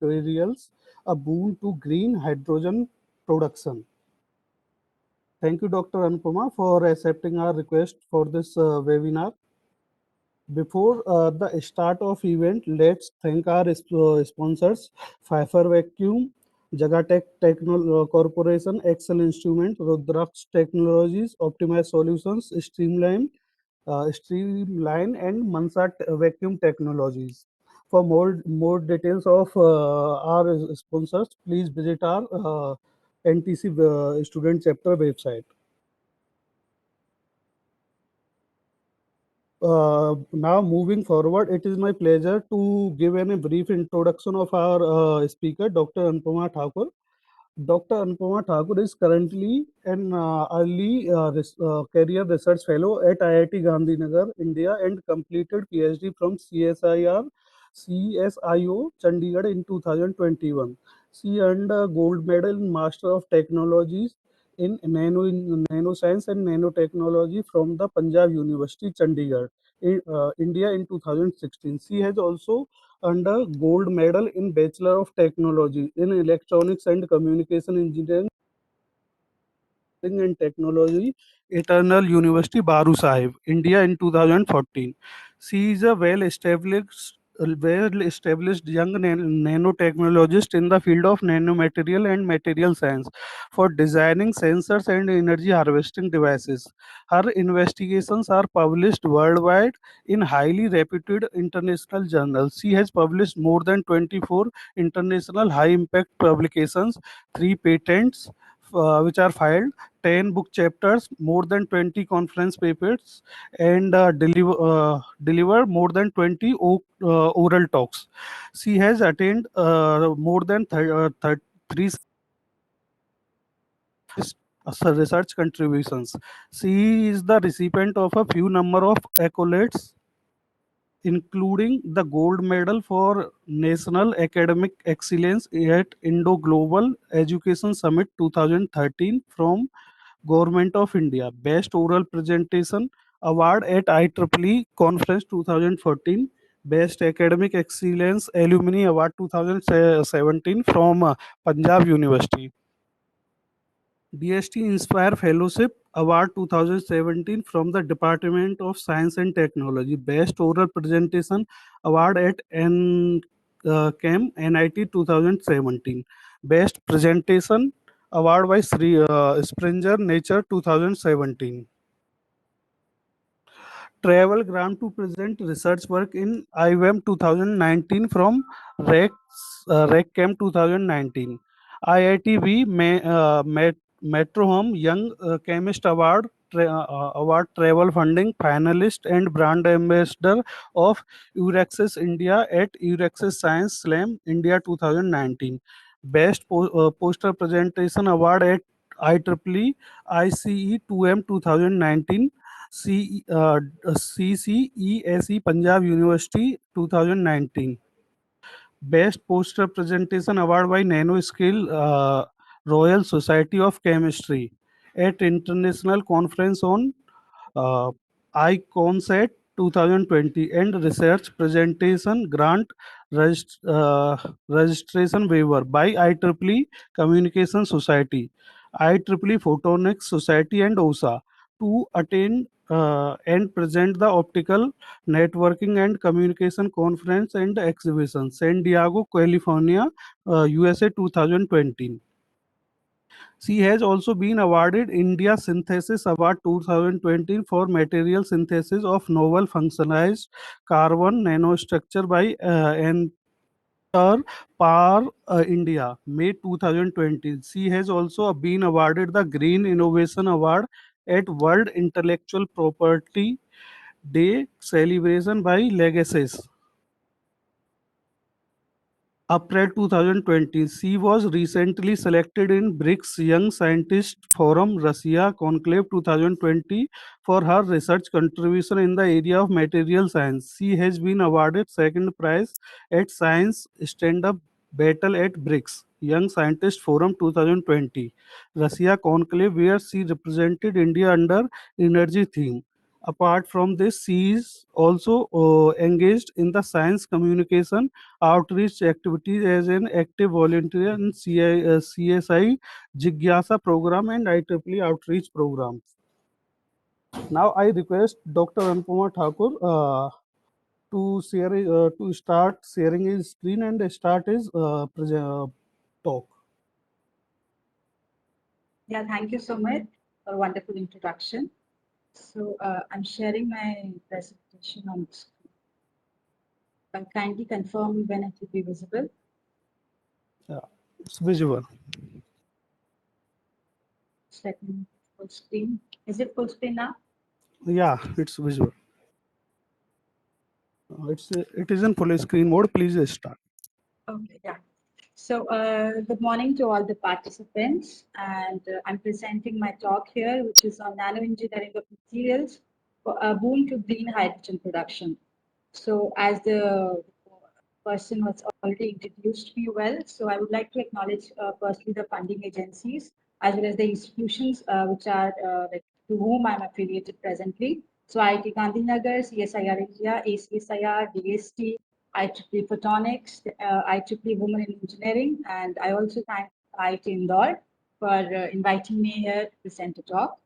Nanomaterials, a boon to green hydrogen production. Thank you, Dr. Anupama, for accepting our request for this webinar. Before the start of event, let's thank our sponsors, Pfeiffer Vacuum, Jagatech Corporation, Excel Instrument, Rudraksh Technologies, Optimized Solutions, Streamline and Mansat Vacuum Technologies. For more details of our sponsors, please visit our NTC student chapter website. Now moving forward, it is my pleasure to give a brief introduction of our speaker, Dr. Anupma Thakur. Dr. Anupma Thakur is currently an early career research fellow at IIT Gandhinagar, India, and completed PhD from CSIO Chandigarh in 2021. She earned a gold medal in Master of Technologies in Nanoscience and Nanotechnology from the Punjab University, Chandigarh, India in 2016. She has also earned a gold medal in Bachelor of Technology in Electronics and Communication Engineering and Technology, Eternal University, Baru Sahib, India in 2014. She is a well-established young nanotechnologist in the field of nanomaterial and material science for designing sensors and energy harvesting devices. Her investigations are published worldwide in highly reputed international journals. She has published more than 24 international high-impact publications, 3 patents which are filed, 10 book chapters, more than 20 conference papers, and deliver more than 20 oral talks. She has attained more than 3 research contributions. She is the recipient of a few number of accolades, including the gold medal for National Academic Excellence at Indo Global Education Summit 2013 from Government of India, Best Oral Presentation Award at IEEE Conference 2014, Best Academic Excellence Alumni Award 2017 from Punjab University. DST Inspire Fellowship Award 2017 from the Department of Science and Technology. Best Oral Presentation Award at NCAM NIT 2017. Best Presentation Award by Springer Nature 2017. Travel grant to present research work in IWM 2019 from RECCAM 2019. IITB Metro Home Young Chemist Award Award Travel Funding Finalist and Brand Ambassador of Eurexis India at Eurexis Science Slam India 2019. Best Poster Presentation Award at IEEE ICE 2M 2019. CCESE Punjab University 2019. Best Poster Presentation Award by Nanoscale Royal Society of Chemistry at International Conference on uh, ICONSAT 2020 and Research Presentation Grant Registration Waiver by IEEE Communication Society, IEEE Photonics Society and OSA to attend and present the Optical Networking and Communication Conference and Exhibition, San Diego, California, USA 2020. She has also been awarded India Synthesis Award 2020 for material synthesis of novel functionalized carbon nanostructure by Enter Par India, May 2020. She has also been awarded the Green Innovation Award at World Intellectual Property Day celebration by Legacies. April 2020, she was recently selected in BRICS Young Scientist Forum Russia Conclave 2020 for her research contribution in the area of material science. She has been awarded second prize at Science Stand-Up Battle at BRICS Young Scientist Forum 2020, Russia Conclave, where she represented India under energy theme. Apart from this, she is also engaged in the science communication outreach activities as an active volunteer in CSI Jigyasa program and IEEE outreach programs. Now I request Dr. Anupma Thakur to start sharing his screen and start his talk. Yeah, thank you so much for a wonderful introduction. So I'm sharing my presentation on the screen. Kindly confirm when it will be visible. Yeah, it's visual. Let me full screen. Is it full screen now? Yeah, it's visual. It is in full screen mode. Please start. Okay, yeah. So good morning to all the participants, and I'm presenting my talk here, which is on nanoengineering of materials for Boon to green hydrogen production. So as the person was already introduced me well, so I would like to acknowledge firstly the funding agencies as well as the institutions which are like to whom I'm affiliated presently. So IIT Gandhinagar, CSIR India, ACSIR, DST, IEEE Photonics, IEEE Women in Engineering, and I also thank IIT Indore for inviting me here to present a talk.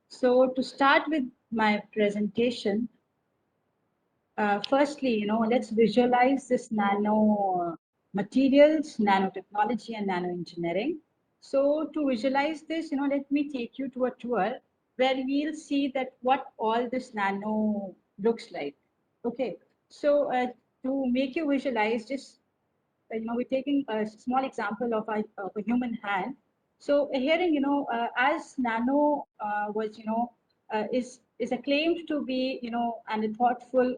So to start with my presentation, firstly, let's visualize this nano materials, nanotechnology, and nanoengineering. So to visualize this, let me take you to a tour where we'll see that what all this nano looks like. Okay, so to make you visualize, just we're taking a small example of a human hand. So herein, as nano was, is acclaimed to be, and a thoughtful,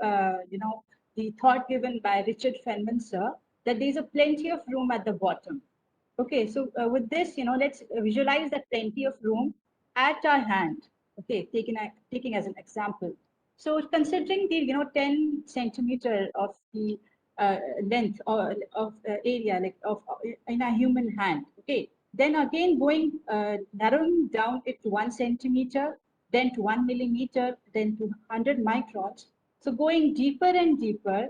the thought given by Richard Feynman, sir, that there's a plenty of room at the bottom. Okay, so with this, let's visualize that plenty of room at our hand. Okay, taking as an example. So considering the 10 centimeter of the length or of area like of in a human hand. Okay, then again going narrowing down it to 1 centimeter, then to 1 millimeter, then to 100 microns. So going deeper and deeper,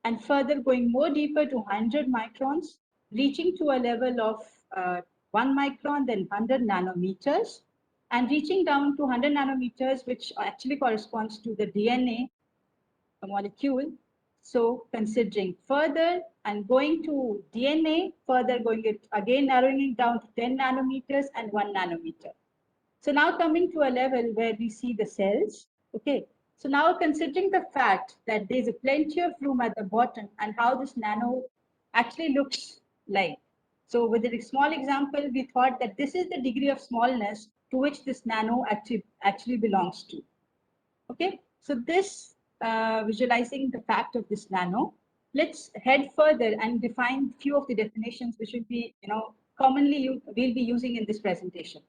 and further going more deeper to 100 microns, reaching to a level of 1 micron, then 100 nanometers, and reaching down to 100 nanometers, which actually corresponds to the DNA molecule. So considering further and going to DNA, further going it again narrowing it down to 10 nanometers and 1 nanometer. So now coming to a level where we see the cells. Okay. So now considering the fact that there's a plenty of room at the bottom and how this nano actually looks like. So with a small example, we thought that this is the degree of smallness to which this nano actually belongs to. Okay, so this visualizing the fact of this nano, let's head further and define few of the definitions which will be, commonly we'll be using in this presentation.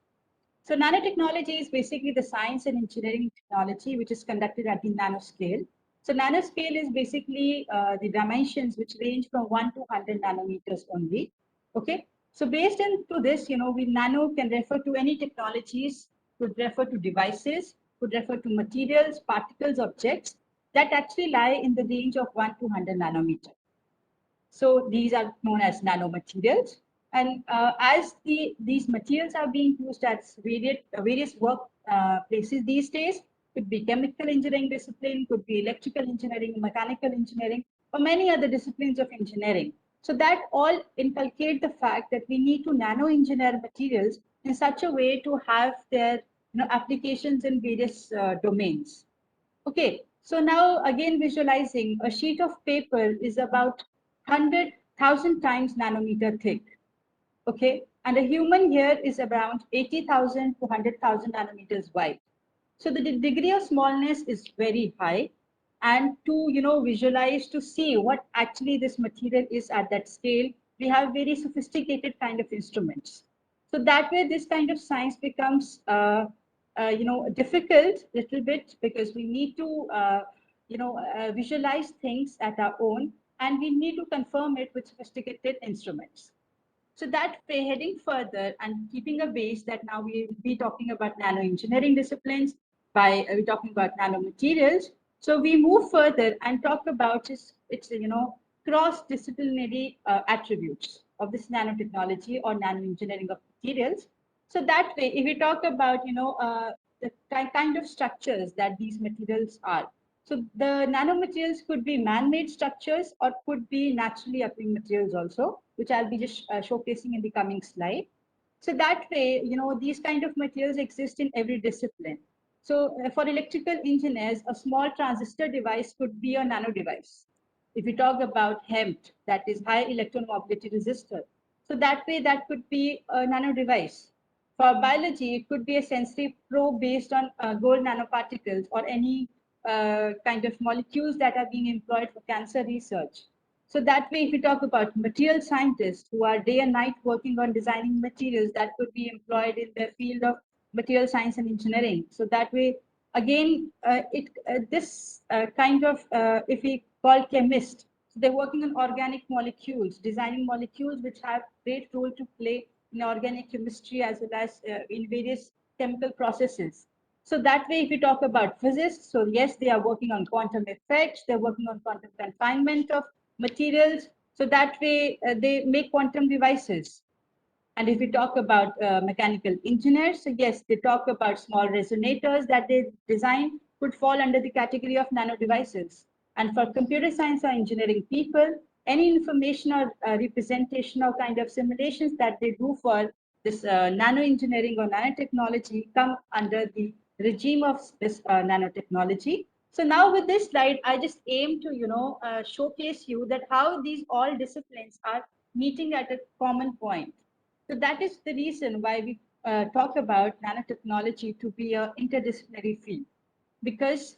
So nanotechnology is basically the science and engineering technology which is conducted at the nanoscale. So nanoscale is basically the dimensions which range from 1 to 100 nanometers only. Okay. So based into this, we nano can refer to any technologies, could refer to devices, could refer to materials, particles, objects that actually lie in the range of 1 to 100 nanometer. So these are known as nanomaterials. And as these materials are being used as various work places these days, could be chemical engineering discipline, could be electrical engineering, mechanical engineering, or many other disciplines of engineering. So that all inculcate the fact that we need to nano engineer materials in such a way to have their applications in various domains. Okay, so now again visualizing a sheet of paper is about 100,000 times nanometer thick. Okay, and a human here is around 80,000 to 100,000 nanometers wide. So the degree of smallness is very high. And to visualize to see what actually this material is at that scale, we have very sophisticated kind of instruments. So that way, this kind of science becomes difficult little bit because we need to visualize things at our own, and we need to confirm it with sophisticated instruments. So that way, heading further and keeping a base that now we will be talking about nano engineering disciplines, we're talking about nanomaterials. So we move further and talk about its cross-disciplinary attributes of this nanotechnology or nanoengineering of materials. So that way, if we talk about the kind of structures that these materials are, so the nanomaterials could be man-made structures or could be naturally occurring materials also, which I'll be just showcasing in the coming slide. So that way, these kind of materials exist in every discipline. So for electrical engineers, a small transistor device could be a nano device. If we talk about HEMT, that is high electron mobility resistor, so that way that could be a nano device. For biology, it could be a sensory probe based on gold nanoparticles or any kind of molecules that are being employed for cancer research. So that way, if we talk about material scientists who are day and night working on designing materials that could be employed in the field of material science and engineering. So that way, again, this kind of, if we call chemist, so they're working on organic molecules, designing molecules which have great role to play in organic chemistry as well as in various chemical processes. So that way, if we talk about physicists, so yes, they are working on quantum effects, they're working on quantum confinement of materials. So that way, they make quantum devices. And if we talk about mechanical engineers, so yes, they talk about small resonators that they design could fall under the category of nano devices. And for computer science or engineering people, any information or representation or kind of simulations that they do for this nano engineering or nanotechnology come under the regime of this nanotechnology. So now with this slide, I just aim to showcase you that how these all disciplines are meeting at a common point. So that is the reason why we talk about nanotechnology to be an interdisciplinary field, because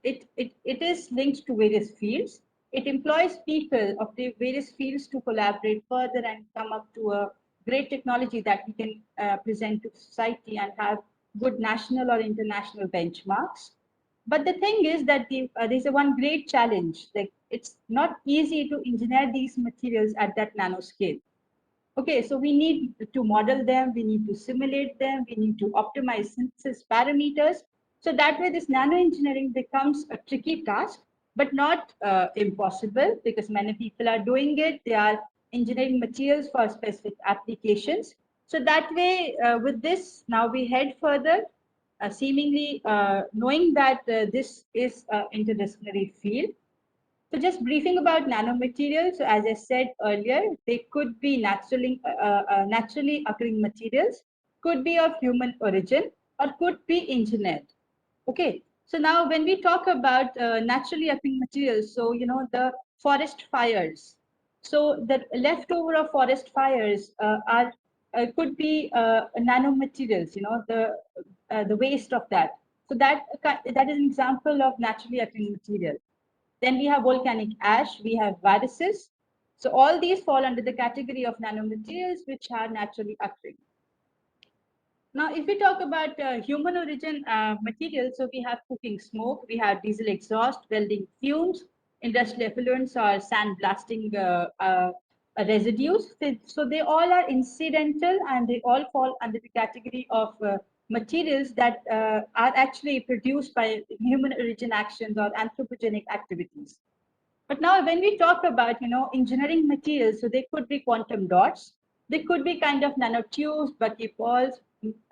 it is linked to various fields. It employs people of the various fields to collaborate further and come up to a great technology that we can present to society and have good national or international benchmarks. But the thing is that there's a one great challenge. Like it's not easy to engineer these materials at that nanoscale. Okay, so we need to model them, we need to simulate them, we need to optimize synthesis parameters. So that way this nano engineering becomes a tricky task, but not impossible because many people are doing it. They are engineering materials for specific applications. So that way with this, now we head further, seemingly knowing that this is an interdisciplinary field. So just briefing about nanomaterials. So as I said earlier, they could be naturally occurring materials, could be of human origin, or could be engineered. Okay. So now when we talk about naturally occurring materials, so the forest fires. So the leftover of forest fires are could be nanomaterials. The waste of that. So that is an example of naturally occurring material. Then we have volcanic ash, we have viruses. So all these fall under the category of nanomaterials which are naturally occurring. Now, if we talk about human origin materials, so we have cooking smoke, we have diesel exhaust, welding fumes, industrial effluents or sandblasting residues. So they all are incidental and they all fall under the category of materials that are actually produced by human origin actions or anthropogenic activities. But now when we talk about, engineering materials, so they could be quantum dots, they could be kind of nanotubes, buckyballs,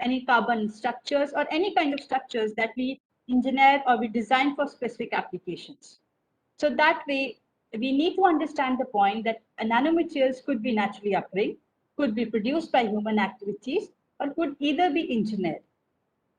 any carbon structures, or any kind of structures that we engineer or we design for specific applications. So that way, we need to understand the point that nanomaterials could be naturally occurring, could be produced by human activities, or could either be engineered.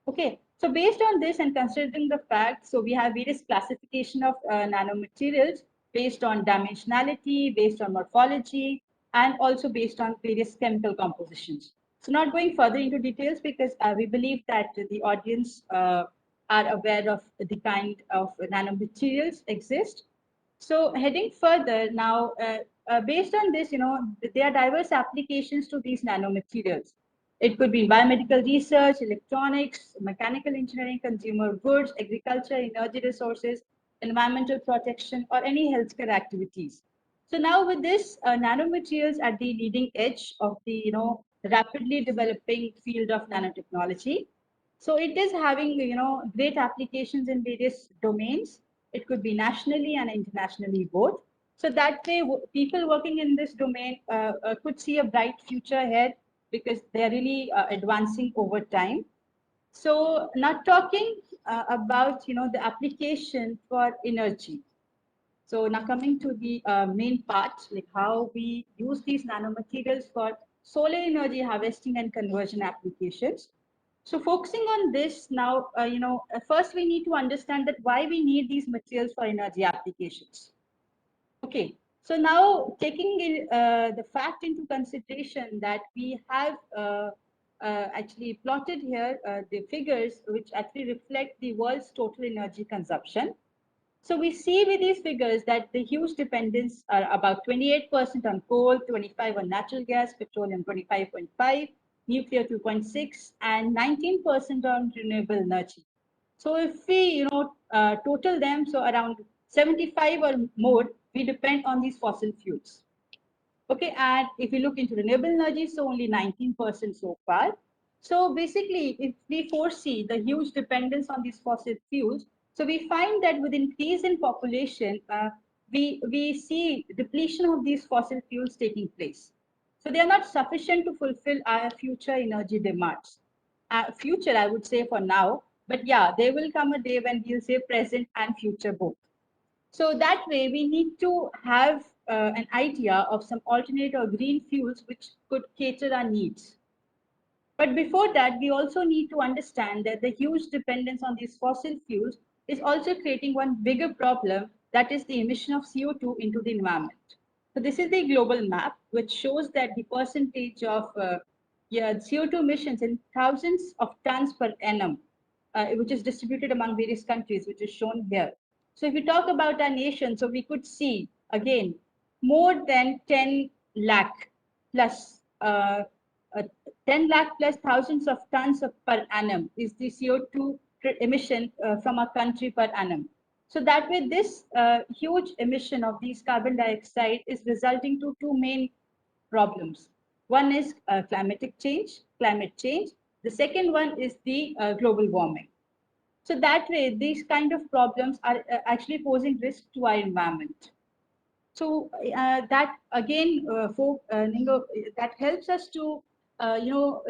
Okay, so based on this and considering the fact, so we have various classification of nanomaterials based on dimensionality, based on morphology, and also based on various chemical compositions. So not going further into details because we believe that the audience are aware of the kind of nanomaterials exist. So heading further now, based on this, there are diverse applications to these nanomaterials. It could be biomedical research, electronics, mechanical engineering, consumer goods, agriculture, energy resources, environmental protection, or any healthcare activities. So now with this, nanomaterials at the leading edge of the rapidly developing field of nanotechnology. So it is having, great applications in various domains. It could be nationally and internationally both. So that way, people working in this domain could see a bright future ahead because they are really advancing over time. So now talking about, the application for energy. So now coming to the main part, like how we use these nanomaterials for solar energy harvesting and conversion applications. So focusing on this now, first we need to understand that why we need these materials for energy applications. Okay, so now taking the fact into consideration that we have actually plotted here the figures which actually reflect the world's total energy consumption. So we see with these figures that the huge dependence are about 28% on coal, 25 on natural gas, petroleum 25.5, nuclear 2.6, and 19% on renewable energy. So if we, total them, so around 75 or more, we depend on these fossil fuels. Okay, and if we look into renewable energy, so only 19% so far. So basically, if we foresee the huge dependence on these fossil fuels, so we find that with increase in population, we see depletion of these fossil fuels taking place. So they are not sufficient to fulfill our future energy demands. Future, I would say for now, but yeah, there will come a day when we'll say present and future both. So that way, we need to have an idea of some alternate or green fuels which could cater our needs. But before that, we also need to understand that the huge dependence on these fossil fuels is also creating one bigger problem, that is the emission of CO2 into the environment. So this is the global map, which shows that the percentage of CO2 emissions in thousands of tons per annum, which is distributed among various countries, which is shown here. So if we talk about our nation, so we could see, again, more than 10 lakh plus uh, 10 lakh plus thousands of tons of per annum is the CO2 emission from a country per annum. So that way, this huge emission of these carbon dioxide is resulting to two main problems. One is climate change. The second one is the global warming. So that way, these kind of problems are actually posing risk to our environment. So that again, that helps us to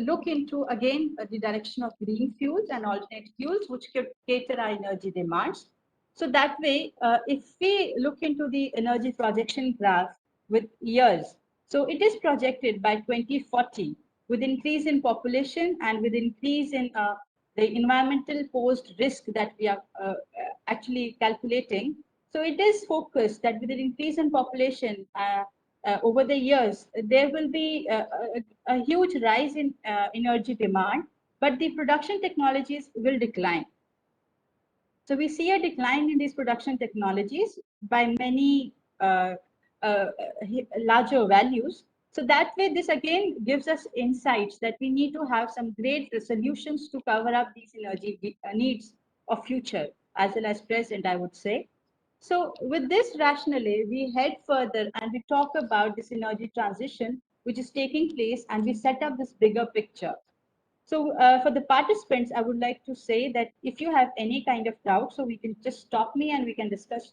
look into again the direction of green fuels and alternate fuels, which could cater our energy demands. So that way, if we look into the energy projection graph with years, so it is projected by 2040 with increase in population and with increase in the environmental posed risk that we are actually calculating. So it is focused that with an increase in population over the years, there will be a huge rise in energy demand, but the production technologies will decline. So we see a decline in these production technologies by many uh, larger values. So that way, this again gives us insights that we need to have some great solutions to cover up these energy needs of future as well as present, I would say. So with this rationale, we head further and we talk about this energy transition, which is taking place, and we set up this bigger picture. So for the participants, I would like to say that if you have any kind of doubt, so we can just stop me and we can discuss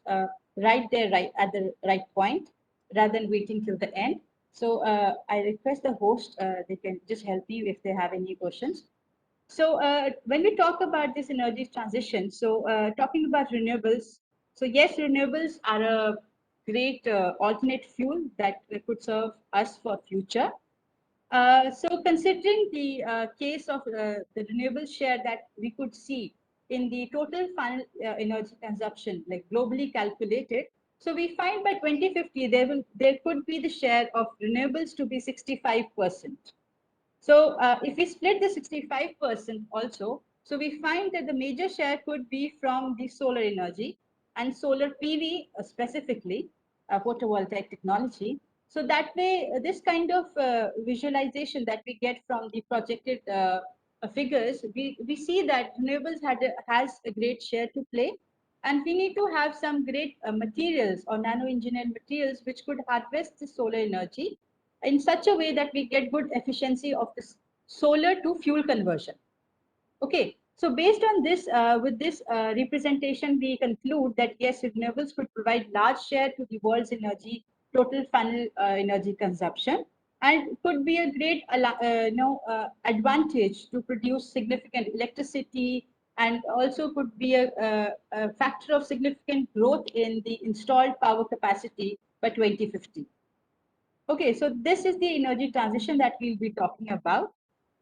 right there, right at the right point, rather than waiting till the end. So I request the host, they can just help me if they have any questions. So when we talk about this energy transition, so talking about renewables, so yes, renewables are a great alternate fuel that could serve us for future. So considering the case of the renewable share that we could see in the total final energy consumption, like globally calculated, so we find by 2050 there could be the share of renewables to be 65%. So if we split the 65% also, so we find that the major share could be from the solar energy and solar PV specifically, photovoltaic technology. So that way, this kind of visualization that we get from the projected figures, we see that renewables has a great share to play. And we need to have some great materials or nano-engineered materials which could harvest the solar energy in such a way that we get good efficiency of this solar to fuel conversion. Okay, So based on this, with this representation, we conclude that yes, renewables could provide large share to the world's energy total final energy consumption, and could be a great advantage to produce significant electricity, and also could be a factor of significant growth in the installed power capacity by 2050. Okay, so this is the energy transition that we'll be talking about.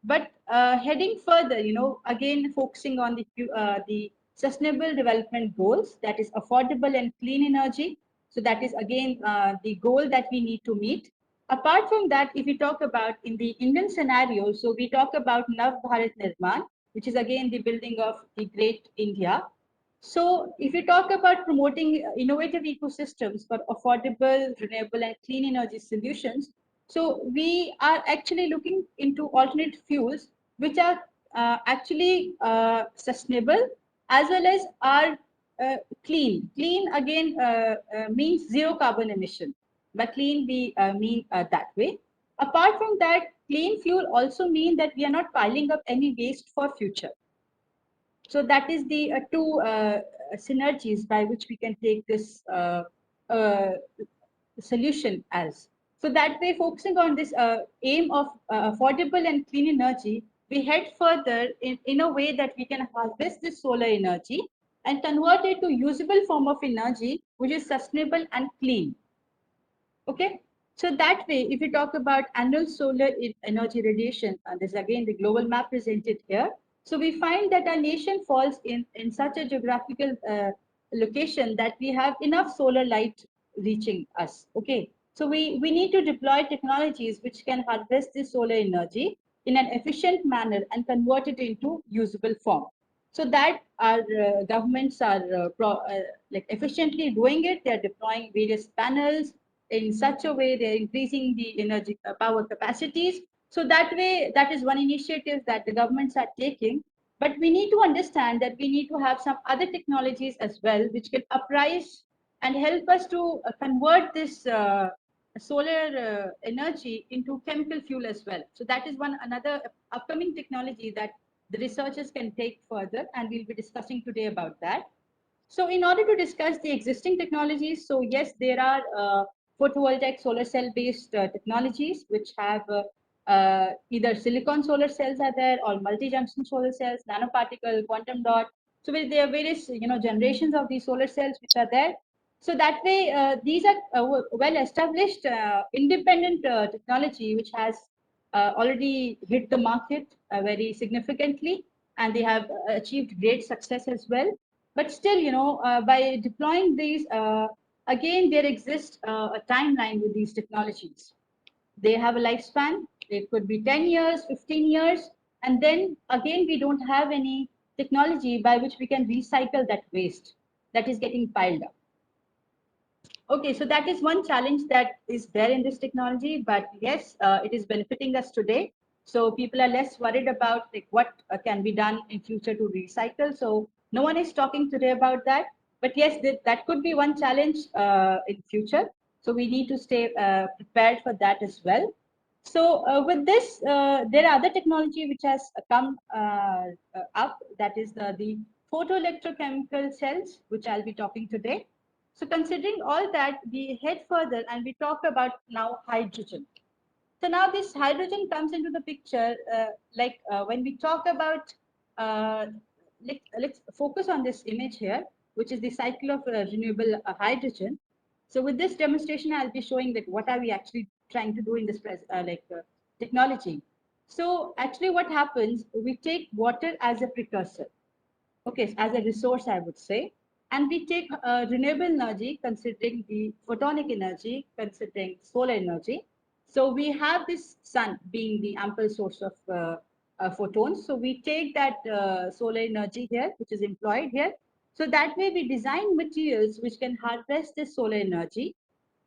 But heading further, again focusing on the sustainable development goals, that is affordable and clean energy. So that is again the goal that we need to meet. Apart from that, if we talk about in the Indian scenario, so we talk about Nav Bharat Nirman, which is again the building of the great India. So, if you talk about promoting innovative ecosystems for affordable, renewable, and clean energy solutions, so we are actually looking into alternate fuels which are actually sustainable as well as are clean. Clean again means zero carbon emission. By clean, we mean that way. Apart from that, clean fuel also mean that we are not piling up any waste for future. So that is the two synergies by which we can take this uh, solution as. So that way, focusing on this aim of affordable and clean energy, we head further in a way that we can harvest this solar energy and convert it to usable form of energy, which is sustainable and clean. Okay. So that way, if you talk about annual solar energy radiation, and this is again the global map presented here. So we find that our nation falls in such a geographical location that we have enough solar light reaching us. Okay. So we need to deploy technologies which can harvest this solar energy in an efficient manner and convert it into usable form. So that our governments are like efficiently doing it. They are deploying various panels in such a way they're increasing the energy power capacities. So that way, that is one initiative that the governments are taking. But we need to understand that we need to have some other technologies as well, which can uprise and help us to convert this solar energy into chemical fuel as well. So that is one another upcoming technology that the researchers can take further, and we'll be discussing today about that. So in order to discuss the existing technologies, so yes, there are photovoltaic solar cell based technologies which have either silicon solar cells are there or multi-junction solar cells, nanoparticle, quantum dot. So there are various generations of these solar cells which are there. So that way, these are well established independent technology which has already hit the market very significantly, and they have achieved great success as well. But still, by deploying these, again, there exists a timeline with these technologies. They have a lifespan. It could be 10 years, 15 years. And then again, we don't have any technology by which we can recycle that waste that is getting piled up. Okay, so that is one challenge that is there in this technology, but yes, it is benefiting us today. So people are less worried about like what can be done in future to recycle. So no one is talking today about that. But yes, that could be one challenge in future. So we need to stay prepared for that as well. So with this, there are other technology which has come up. That is the photoelectrochemical cells, which I'll be talking today. So considering all that, we head further and we talk about now hydrogen. So now this hydrogen comes into the picture, when we talk about, let's focus on this image here, which is the cycle of renewable hydrogen. So with this demonstration, I'll be showing like what are we actually trying to do in this technology. So actually what happens, we take water as a precursor. Okay, as a resource, I would say. And we take renewable energy, considering the photonic energy, considering solar energy. So we have this sun being the ample source of photons. So we take that solar energy here, which is employed here. So that way we design materials which can harvest this solar energy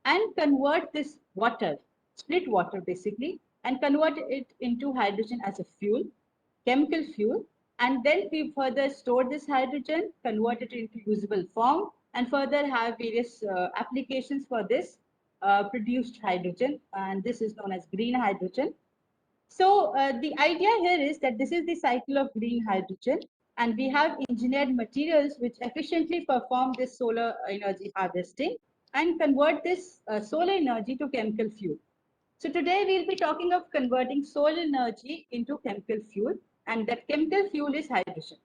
and convert this water, split water basically, and convert it into hydrogen as a fuel, chemical fuel, and then we further store this hydrogen, convert it into usable form, and further have various applications for this produced hydrogen, and this is known as green hydrogen. So the idea here is that this is the cycle of green hydrogen. And we have engineered materials which efficiently perform this solar energy harvesting and convert this solar energy to chemical fuel. So today we'll be talking of converting solar energy into chemical fuel, and that chemical fuel is hydrogen.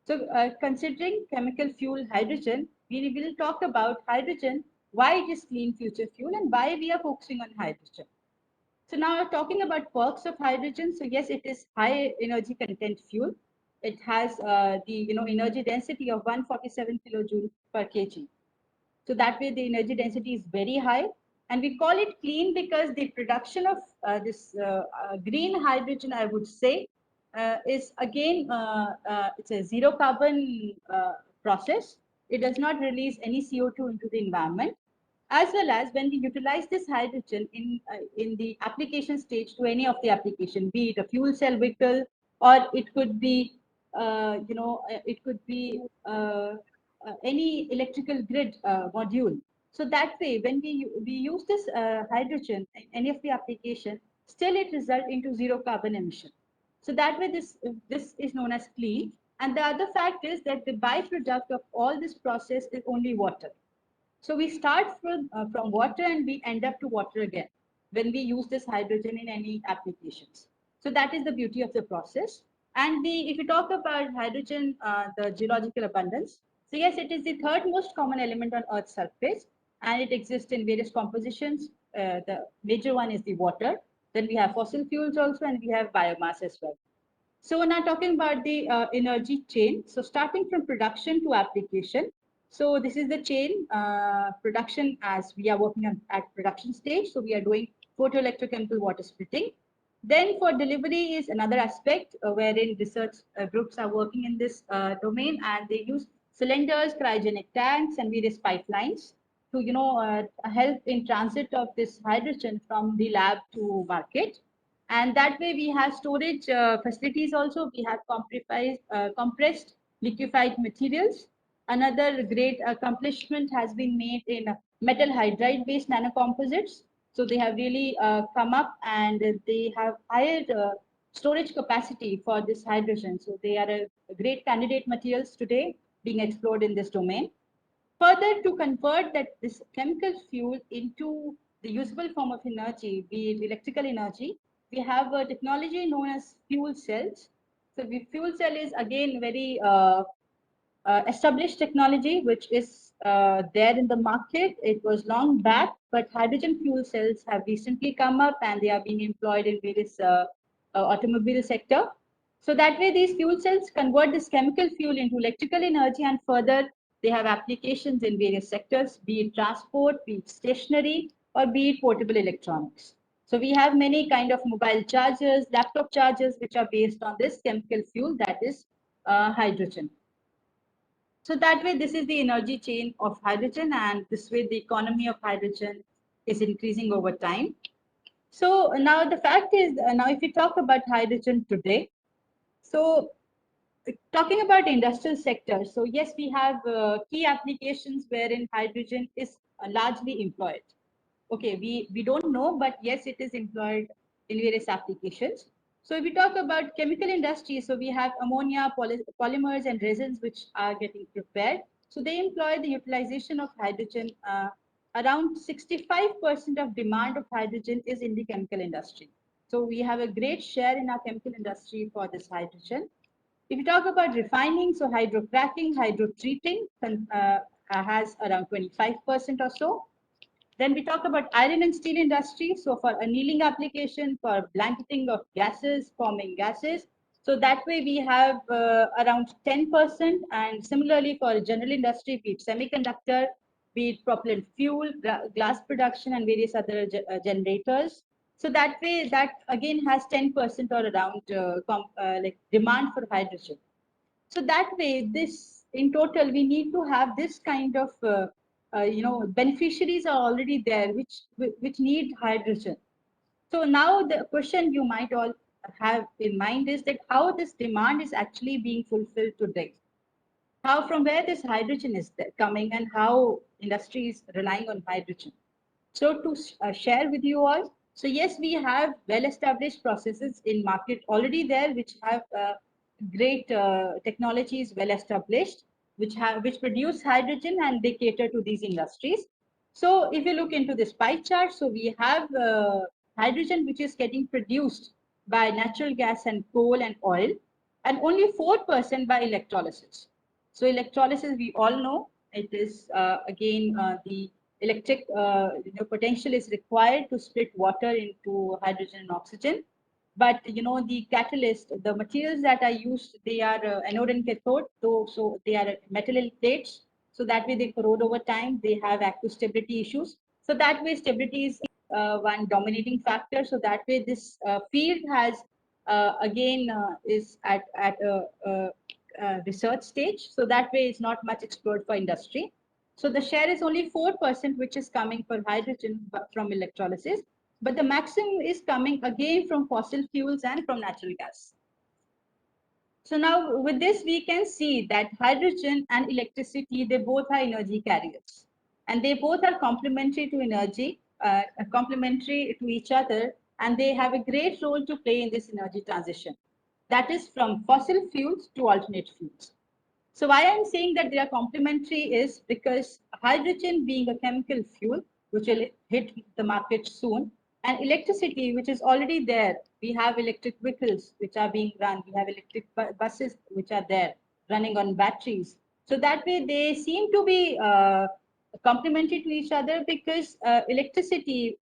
So considering chemical fuel hydrogen, we will talk about hydrogen, why it is clean future fuel and why we are focusing on hydrogen. So now talking about perks of hydrogen. So yes, it is high energy content fuel. It has the energy density of 147 kilojoule per kg. So that way the energy density is very high. And we call it clean because the production of this green hydrogen, I would say, is again, it's a zero carbon process. It does not release any CO2 into the environment. As well as when we utilize this hydrogen in the application stage to any of the application, be it a fuel cell vehicle, or it could be, it could be any electrical grid module. So that way, when we use this hydrogen in any of the application, still it result into zero carbon emission. So that way, this is known as clean. And the other fact is that the byproduct of all this process is only water. So we start from water and we end up to water again when we use this hydrogen in any applications. So that is the beauty of the process. And if we talk about hydrogen, the geological abundance, so yes, it is the third most common element on Earth's surface, and it exists in various compositions. The major one is the water. Then we have fossil fuels also, and we have biomass as well. So now talking about the energy chain. So starting from production to application. So this is the chain production as we are working on at production stage. So we are doing photoelectrochemical water splitting. Then for delivery is another aspect wherein research groups are working in this domain, and they use cylinders, cryogenic tanks, and various pipelines to help in transit of this hydrogen from the lab to market. And that way we have storage facilities also. We have compressed liquefied materials. Another great accomplishment has been made in metal hydride based nanocomposites. So they have really come up, and they have higher storage capacity for this hydrogen. So they are a great candidate materials today being explored in this domain. Further, to convert that this chemical fuel into the usable form of energy, be it electrical energy, we have a technology known as fuel cells. So the fuel cell is again very established technology which is there in the market. It was long back, but hydrogen fuel cells have recently come up and they are being employed in various automobile sector. So that way these fuel cells convert this chemical fuel into electrical energy, and further they have applications in various sectors, be it transport, be it stationary, or be it portable electronics. So we have many kind of mobile chargers, laptop chargers, which are based on this chemical fuel, that is hydrogen. So that way, this is the energy chain of hydrogen, and this way the economy of hydrogen is increasing over time. So now the fact is, now if we talk about hydrogen today, so talking about industrial sector, so yes, we have key applications wherein hydrogen is largely employed. Okay, we don't know, but yes, it is employed in various applications. So if we talk about chemical industry, so we have ammonia, polymers, and resins which are getting prepared. So they employ the utilization of hydrogen. Around 65% of demand of hydrogen is in the chemical industry. So we have a great share in our chemical industry for this hydrogen. If you talk about refining, so hydrocracking, hydrotreating has around 25% or so. Then we talk about iron and steel industry. So for annealing application, for blanketing of gases, forming gases. So that way we have around 10%. And similarly for general industry, be it semiconductor, be it propellant fuel, glass production, and various other generators. So that way that again has 10% or around like demand for hydrogen. So that way, this in total, we need to have this kind of beneficiaries are already there, which need hydrogen. So now the question you might all have in mind is that how this demand is actually being fulfilled today. How from where this hydrogen is coming, and how industry is relying on hydrogen. So to share with you all, so yes, we have well-established processes in market already there, which have great technologies well established, which produce hydrogen and they cater to these industries. So if you look into this pie chart, so we have hydrogen which is getting produced by natural gas and coal and oil, and only 4% by electrolysis. So electrolysis, we all know, it is again the electric potential is required to split water into hydrogen and oxygen. But the catalyst, the materials that are used, they are anode and cathode, so they are metal plates. So that way they corrode over time. They have active stability issues. So that way stability is one dominating factor. So that way this field has again is at a research stage. So that way it's not much explored for industry. So the share is only 4%, which is coming for hydrogen from electrolysis, but the maximum is coming again from fossil fuels and from natural gas. So now with this, we can see that hydrogen and electricity, they both are energy carriers, and they both are complementary to energy, complementary to each other, and they have a great role to play in this energy transition. That is from fossil fuels to alternate fuels. So why I'm saying that they are complementary is because hydrogen being a chemical fuel, which will hit the market soon, and electricity, which is already there. We have electric vehicles which are being run. We have electric buses which are there running on batteries. So that way they seem to be complementary to each other because electricity,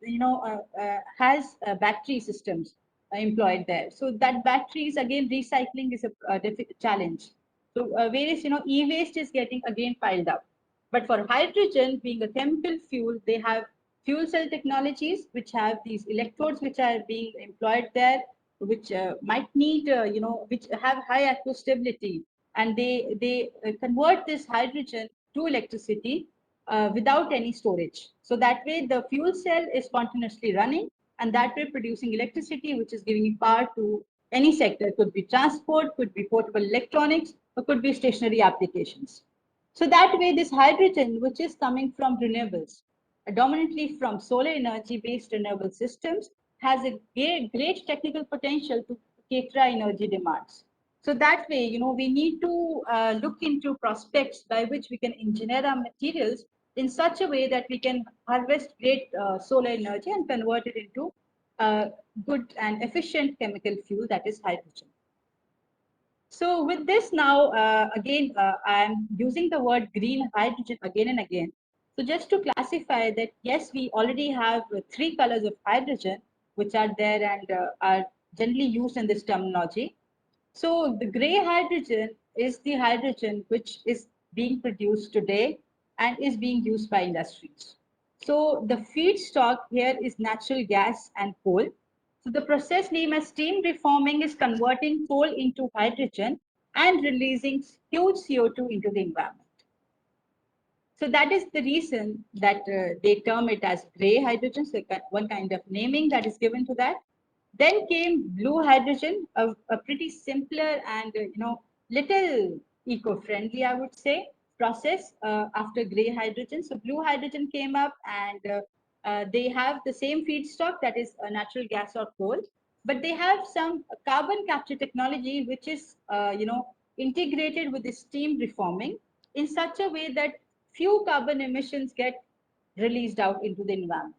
has battery systems employed there. So that batteries again recycling is a challenge. So various, e-waste is getting again piled up. But for hydrogen being a chemical fuel, they have fuel cell technologies which have these electrodes which are being employed there, which might need, which have high active stability, and they convert this hydrogen to electricity without any storage. So that way the fuel cell is continuously running, and that way producing electricity, which is giving power to any sector. It could be transport, could be portable electronics, or could be stationary applications. So that way this hydrogen, which is coming from renewables, dominantly from solar energy based renewable systems, has a great technical potential to cater our energy demands. So that way, we need to look into prospects by which we can engineer our materials in such a way that we can harvest great solar energy and convert it into good and efficient chemical fuel, that is hydrogen. So with this now, again, I'm using the word green hydrogen again and again. So just to classify that, yes, we already have three colors of hydrogen, which are there and are generally used in this terminology. So the gray hydrogen is the hydrogen which is being produced today and is being used by industries. So the feedstock here is natural gas and coal. So the process named as steam reforming is converting coal into hydrogen and releasing huge CO2 into the environment. So that is the reason that they term it as gray hydrogen. So one kind of naming that is given to that. Then came blue hydrogen, a pretty simpler and little eco-friendly, I would say, process after gray hydrogen. So blue hydrogen came up, and they have the same feedstock, that is natural gas or coal, but they have some carbon capture technology which is integrated with the steam reforming in such a way that few carbon emissions get released out into the environment.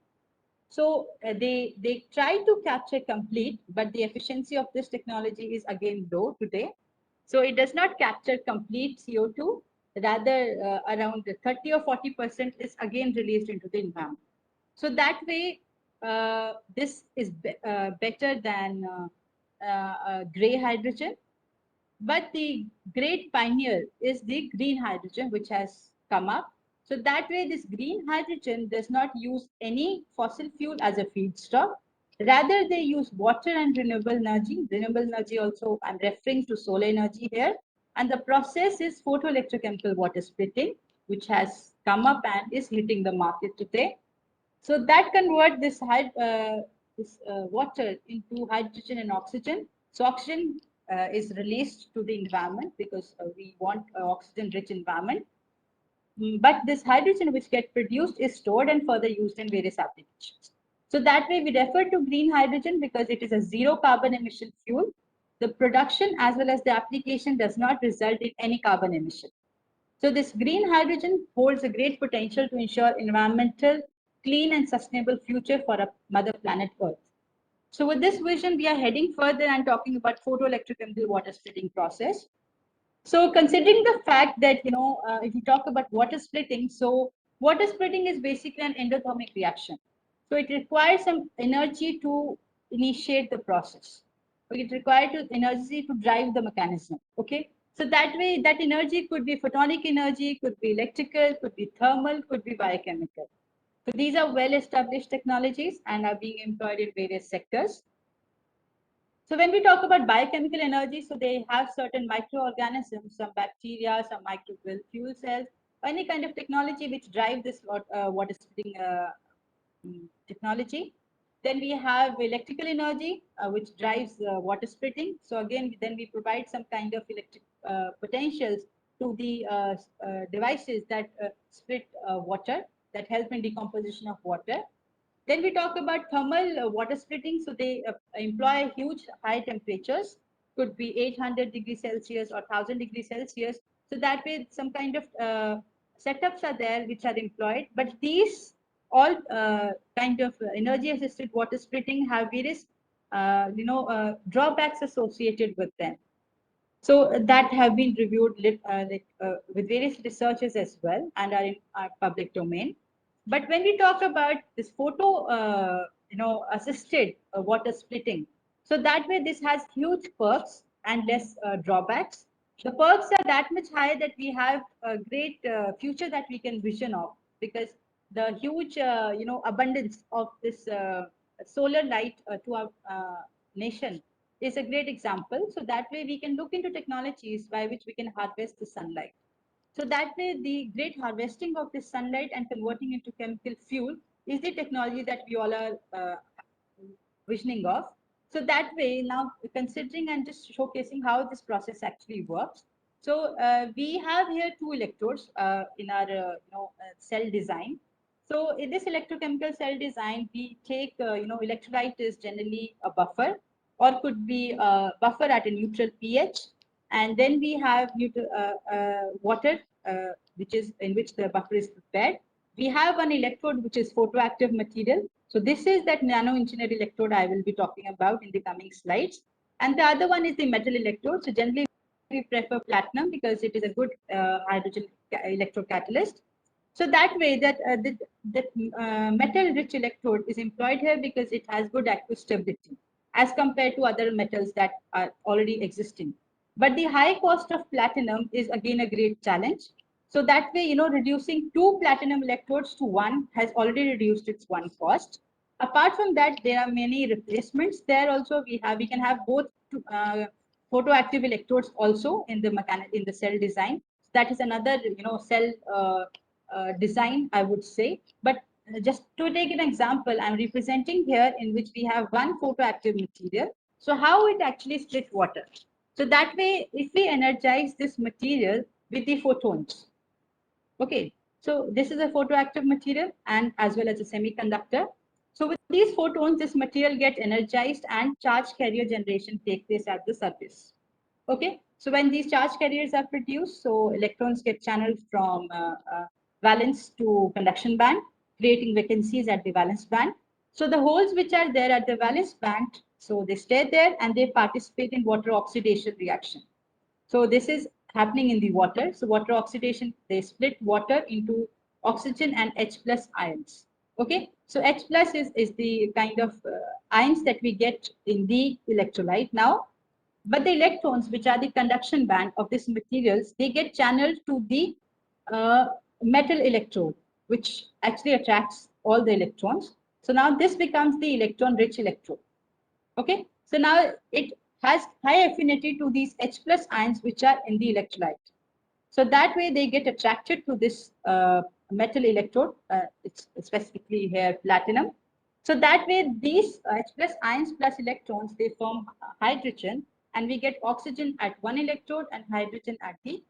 So they try to capture complete, but the efficiency of this technology is again low today. So it does not capture complete CO2. Rather, around 30 or 40% is again released into the environment. So that way, this is better than gray hydrogen. But the great pioneer is the green hydrogen, which has come up. So that way, this green hydrogen does not use any fossil fuel as a feedstock. Rather, they use water and renewable energy. Renewable energy also, I'm referring to solar energy here. And the process is photoelectrochemical water splitting, which has come up and is hitting the market today. So that convert this water into hydrogen and oxygen. So oxygen is released to the environment because we want oxygen-rich environment. But this hydrogen which gets produced is stored and further used in various applications. So that way we refer to green hydrogen because it is a zero carbon emission fuel. the production as well as the application does not result in any carbon emission. So this green hydrogen holds a great potential to ensure environmental, clean and sustainable future for our mother planet Earth. So with this vision, we are heading further and talking about photoelectrochemical water splitting process. So considering the fact that, if we talk about water splitting, so water splitting is basically an endothermic reaction. So it requires some energy to initiate the process. Okay, it requires energy to drive the mechanism. Okay. So that way, that energy could be photonic energy, could be electrical, could be thermal, could be biochemical. So these are well-established technologies and are being employed in various sectors. So when we talk about biochemical energy, so they have certain microorganisms, some bacteria, some microbial fuel cells, or any kind of technology which drive this water splitting technology. Then we have electrical energy, which drives water splitting. So again, then we provide some kind of electric potentials to the devices that split water, that help in decomposition of water. Then we talk about thermal water splitting. So they employ huge high temperatures, could be 800 degrees Celsius or 1000 degrees Celsius. So that way, some kind of setups are there which are employed. But these all kind of energy assisted water splitting have various, drawbacks associated with them. So that have been reviewed with various researchers as well and are in our public domain. But when we talk about this assisted water splitting, so that way this has huge perks and less drawbacks. The perks are that much high that we have a great future that we can vision of, because the huge, abundance of this solar light to our nation is a great example. So that way we can look into technologies by which we can harvest the sunlight. So that way the great harvesting of this sunlight and converting into chemical fuel is the technology that we all are visioning of. So that way, now considering and just showcasing how this process actually works. So we have here two electrodes in our cell design. So in this electrochemical cell design, we take electrolyte is generally a buffer, or could be a buffer at a neutral pH, and then we have water, which is in which the buffer is prepared. We have an electrode which is photoactive material. So this is that nano engineered electrode I will be talking about in the coming slides. And the other one is the metal electrode. So generally we prefer platinum because it is a good hydrogen electrocatalyst. So that way that metal rich electrode is employed here because it has good aqueous stability as compared to other metals that are already existing. But the high cost of platinum is again a great challenge. So that way, reducing two platinum electrodes to one has already reduced its one cost. Apart from that, there are many replacements. There also we can have both photoactive electrodes also in the in the cell design. That is another cell design, I would say. But just to take an example, I'm representing here in which we have one photoactive material. So how it actually split water. So that way, if we energize this material with the photons, okay, so this is a photoactive material and as well as a semiconductor. So with these photons, this material get energized and charge carrier generation take place at the surface. Okay, so when these charge carriers are produced, so electrons get channeled from valence to conduction band, creating vacancies at the valence band. So the holes which are there at the valence band, so they stay there and they participate in water oxidation reaction. So this is happening in the water. So water oxidation, they split water into oxygen and H plus ions. Okay, so H plus is the kind of ions that we get in the electrolyte now. But the electrons, which are the conduction band of these materials, they get channeled to the uh, metal electrode, which actually attracts all the electrons. So now this becomes the electron rich electrode. Okay, so now it has high affinity to these H plus ions which are in the electrolyte. So that way they get attracted to this metal electrode, it's specifically here platinum. So that way these H plus ions plus electrons, they form hydrogen and we get oxygen at one electrode and hydrogen at the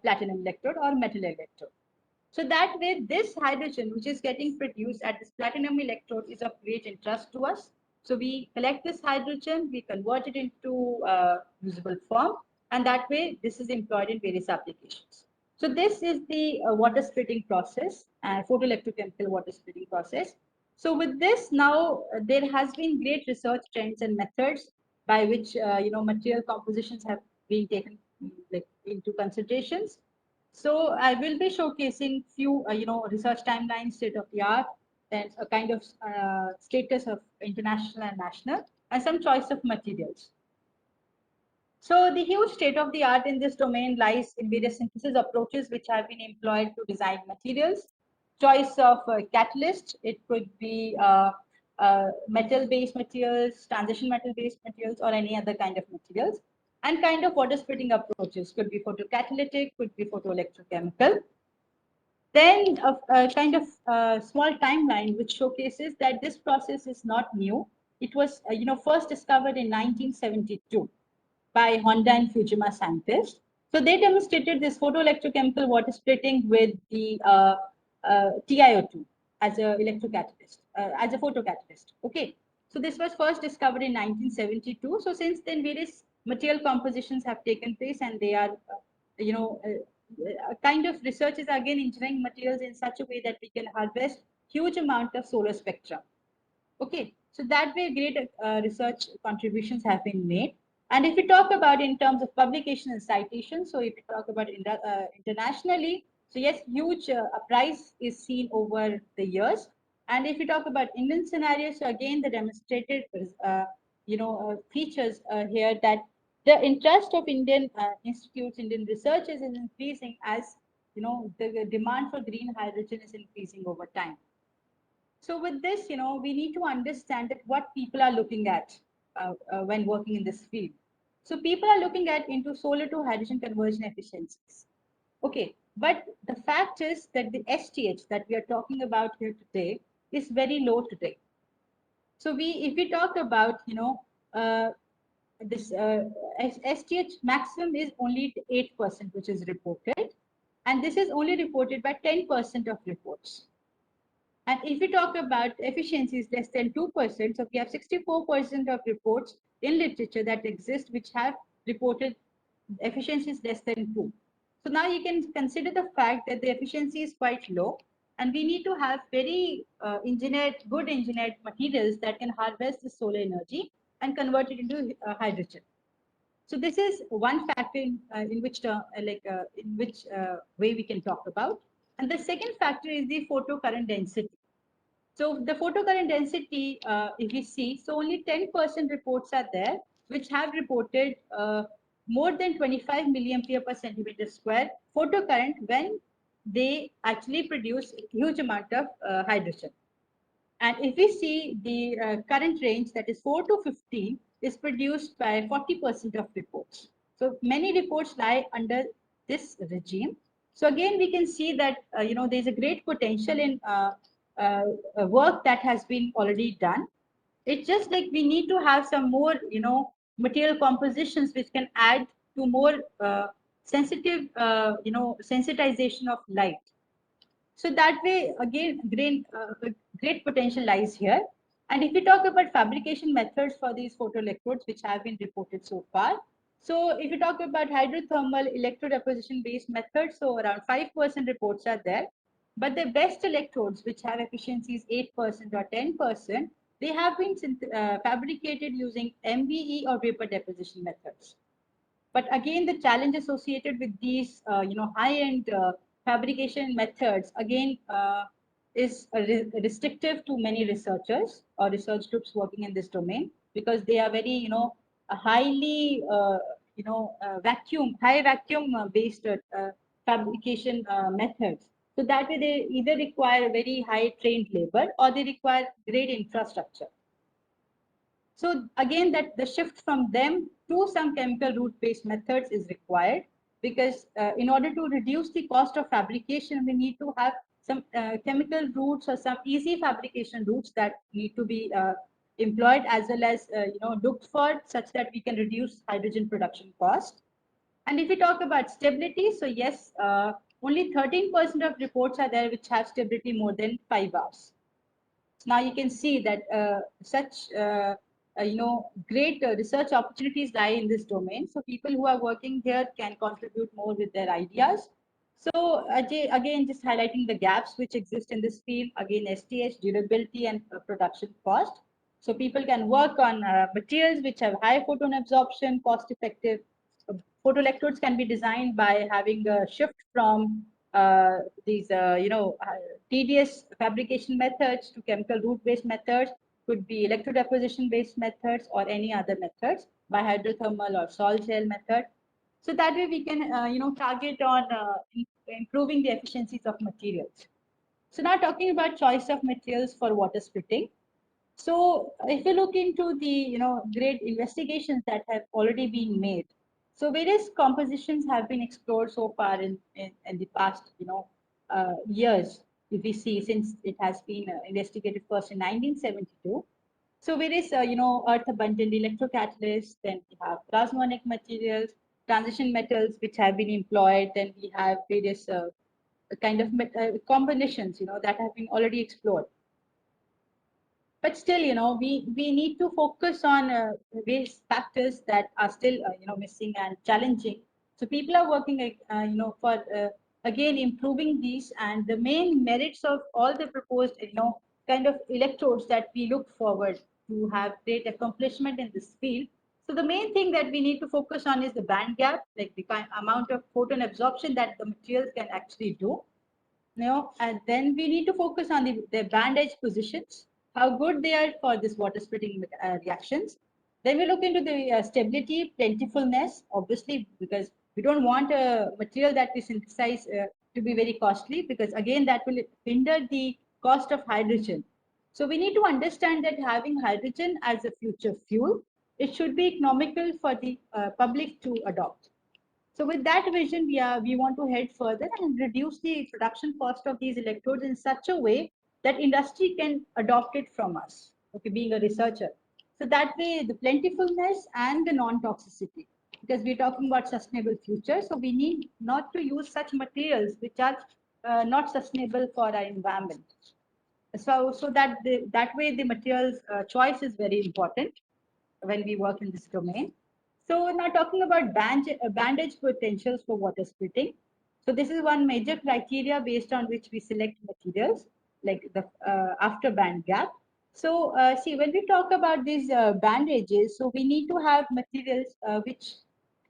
platinum electrode or metal electrode. So that way this hydrogen which is getting produced at this platinum electrode is of great interest to us. So we collect this hydrogen, we convert it into usable form, and that way this is employed in various applications. So this is the water splitting process and photoelectrochemical water splitting process. So with this now there has been great research trends and methods by which material compositions have been taken like into considerations. So I will be showcasing few research timelines, state of the art, and a kind of status of international and national, and some choice of materials. So the huge state of the art in this domain lies in various synthesis approaches which have been employed to design materials. Choice of catalyst, it could be metal-based materials, transition metal-based materials, or any other kind of materials. And kind of water splitting approaches could be photocatalytic, could be photoelectrochemical. Then a kind of small timeline which showcases that this process is not new. It was first discovered in 1972 by Honda and Fujima scientists. So they demonstrated this photoelectrochemical water splitting with the TiO2 as a electrocatalyst, as a photocatalyst. Okay. So this was first discovered in 1972. So since then, various material compositions have taken place, and they are, kind of research is again engineering materials in such a way that we can harvest huge amount of solar spectra. Okay, so that way great research contributions have been made. And if we talk about in terms of publication and citation, so if we talk about internationally, so yes, huge price is seen over the years. And if we talk about Indian scenarios, so again, the demonstrated, features here that the interest of Indian institutes, Indian researchers is increasing as, the demand for green hydrogen is increasing over time. So with this, we need to understand that what people are looking at when working in this field. So people are looking at into solar to hydrogen conversion efficiencies. Okay, but the fact is that the STH that we are talking about here today is very low today. So if we talk about, this STH maximum is only 8%, which is reported, and this is only reported by 10% of reports. And if we talk about efficiencies less than 2%, so we have 64% of reports in literature that exist which have reported efficiencies less than 2. So now you can consider the fact that the efficiency is quite low, and we need to have very good engineered materials that can harvest the solar energy and convert it into hydrogen. So this is one factor in which way we can talk about. And the second factor is the photocurrent density. So the photocurrent density, if we see, so only 10% reports are there which have reported more than 25 milliampere per centimeter square photocurrent when they actually produce a huge amount of hydrogen. And if we see the current range, that is 4 to 15, is produced by 40% of reports. So many reports lie under this regime. So again, we can see that there's a great potential in work that has been already done. It's just like we need to have some more material compositions which can add to more sensitive sensitization of light. So that way, again, great potential lies here. And if we talk about fabrication methods for these photoelectrodes, which have been reported so far, so if we talk about hydrothermal electrode deposition based methods, so around 5% reports are there. But the best electrodes, which have efficiencies 8% or 10%, they have been fabricated using MBE or vapor deposition methods. But again, the challenge associated with these, high-end fabrication methods, again, is restrictive to many researchers or research groups working in this domain, because they are very, highly, high vacuum based fabrication methods. So that way, they either require very high trained labor or they require great infrastructure. So again, that the shift from them to some chemical route-based methods is required, because in order to reduce the cost of fabrication, we need to have some chemical routes or some easy fabrication routes that need to be employed, as well as looked for, such that we can reduce hydrogen production cost. And if we talk about stability, so yes, only 13% of reports are there which have stability more than 5 hours. now you can see that such great research opportunities lie in this domain. So people who are working here can contribute more with their ideas. So again, just highlighting the gaps which exist in this field. Again, STH, durability and production cost. So people can work on materials which have high photon absorption, cost effective. Photoelectrodes can be designed by having a shift from these, tedious fabrication methods to chemical route-based methods, could be electrode deposition-based methods or any other methods by hydrothermal or salt gel method. So that way we can, target on improving the efficiencies of materials. So now talking about choice of materials for water splitting. So if you look into the great investigations that have already been made, so various compositions have been explored so far in the past years. If we see since it has been investigated first in 1972. So various earth abundant electrocatalysts, then we have plasmonic materials, transition metals which have been employed, then we have various kind of combinations that have been already explored. But still, we need to focus on various factors that are still, missing and challenging. So people are working, for again improving these, and the main merits of all the proposed, kind of electrodes that we look forward to have great accomplishment in this field. So the main thing that we need to focus on is the band gap, like the amount of photon absorption that the materials can actually do. And then we need to focus on the band edge positions, how good they are for this water splitting reactions. Then we look into the stability, plentifulness, obviously, because we don't want a material that we synthesize to be very costly, because again, that will hinder the cost of hydrogen. So we need to understand that having hydrogen as a future fuel, it should be economical for the public to adopt. So with that vision, we want to head further and reduce the production cost of these electrodes in such a way that industry can adopt it from us, okay, being a researcher. So that way, the plentifulness and the non-toxicity, because we're talking about sustainable future. So we need not to use such materials which are not sustainable for our environment. So that that way the materials choice is very important when we work in this domain. So now talking about bandage potentials for water splitting. So this is one major criteria based on which we select materials, like the after band gap. So see, when we talk about these bandages, so we need to have materials which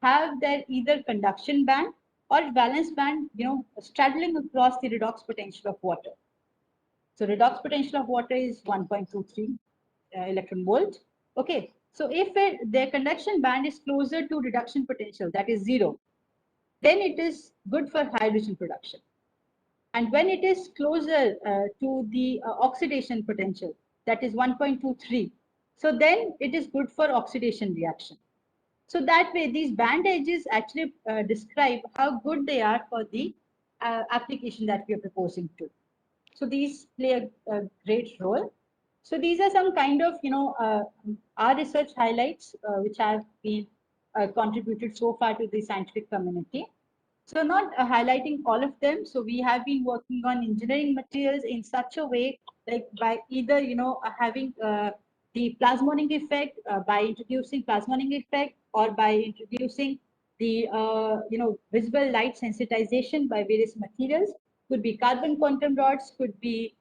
have their either conduction band or valence band, straddling across the redox potential of water. So redox potential of water is 1.23 electron volt. Okay. So if their conduction band is closer to reduction potential, that is 0, then it is good for hydrogen production. And when it is closer to the oxidation potential, that is 1.23, so then it is good for oxidation reaction. So that way, these band edges actually describe how good they are for the application that we are proposing to. So these play a great role. So these are some kind of, our research highlights, which have been contributed so far to the scientific community. So not highlighting all of them. So we have been working on engineering materials in such a way, like by either, having the plasmonic effect, by introducing plasmonic effect, or by introducing the, visible light sensitization by various materials. Could be carbon quantum rods, could be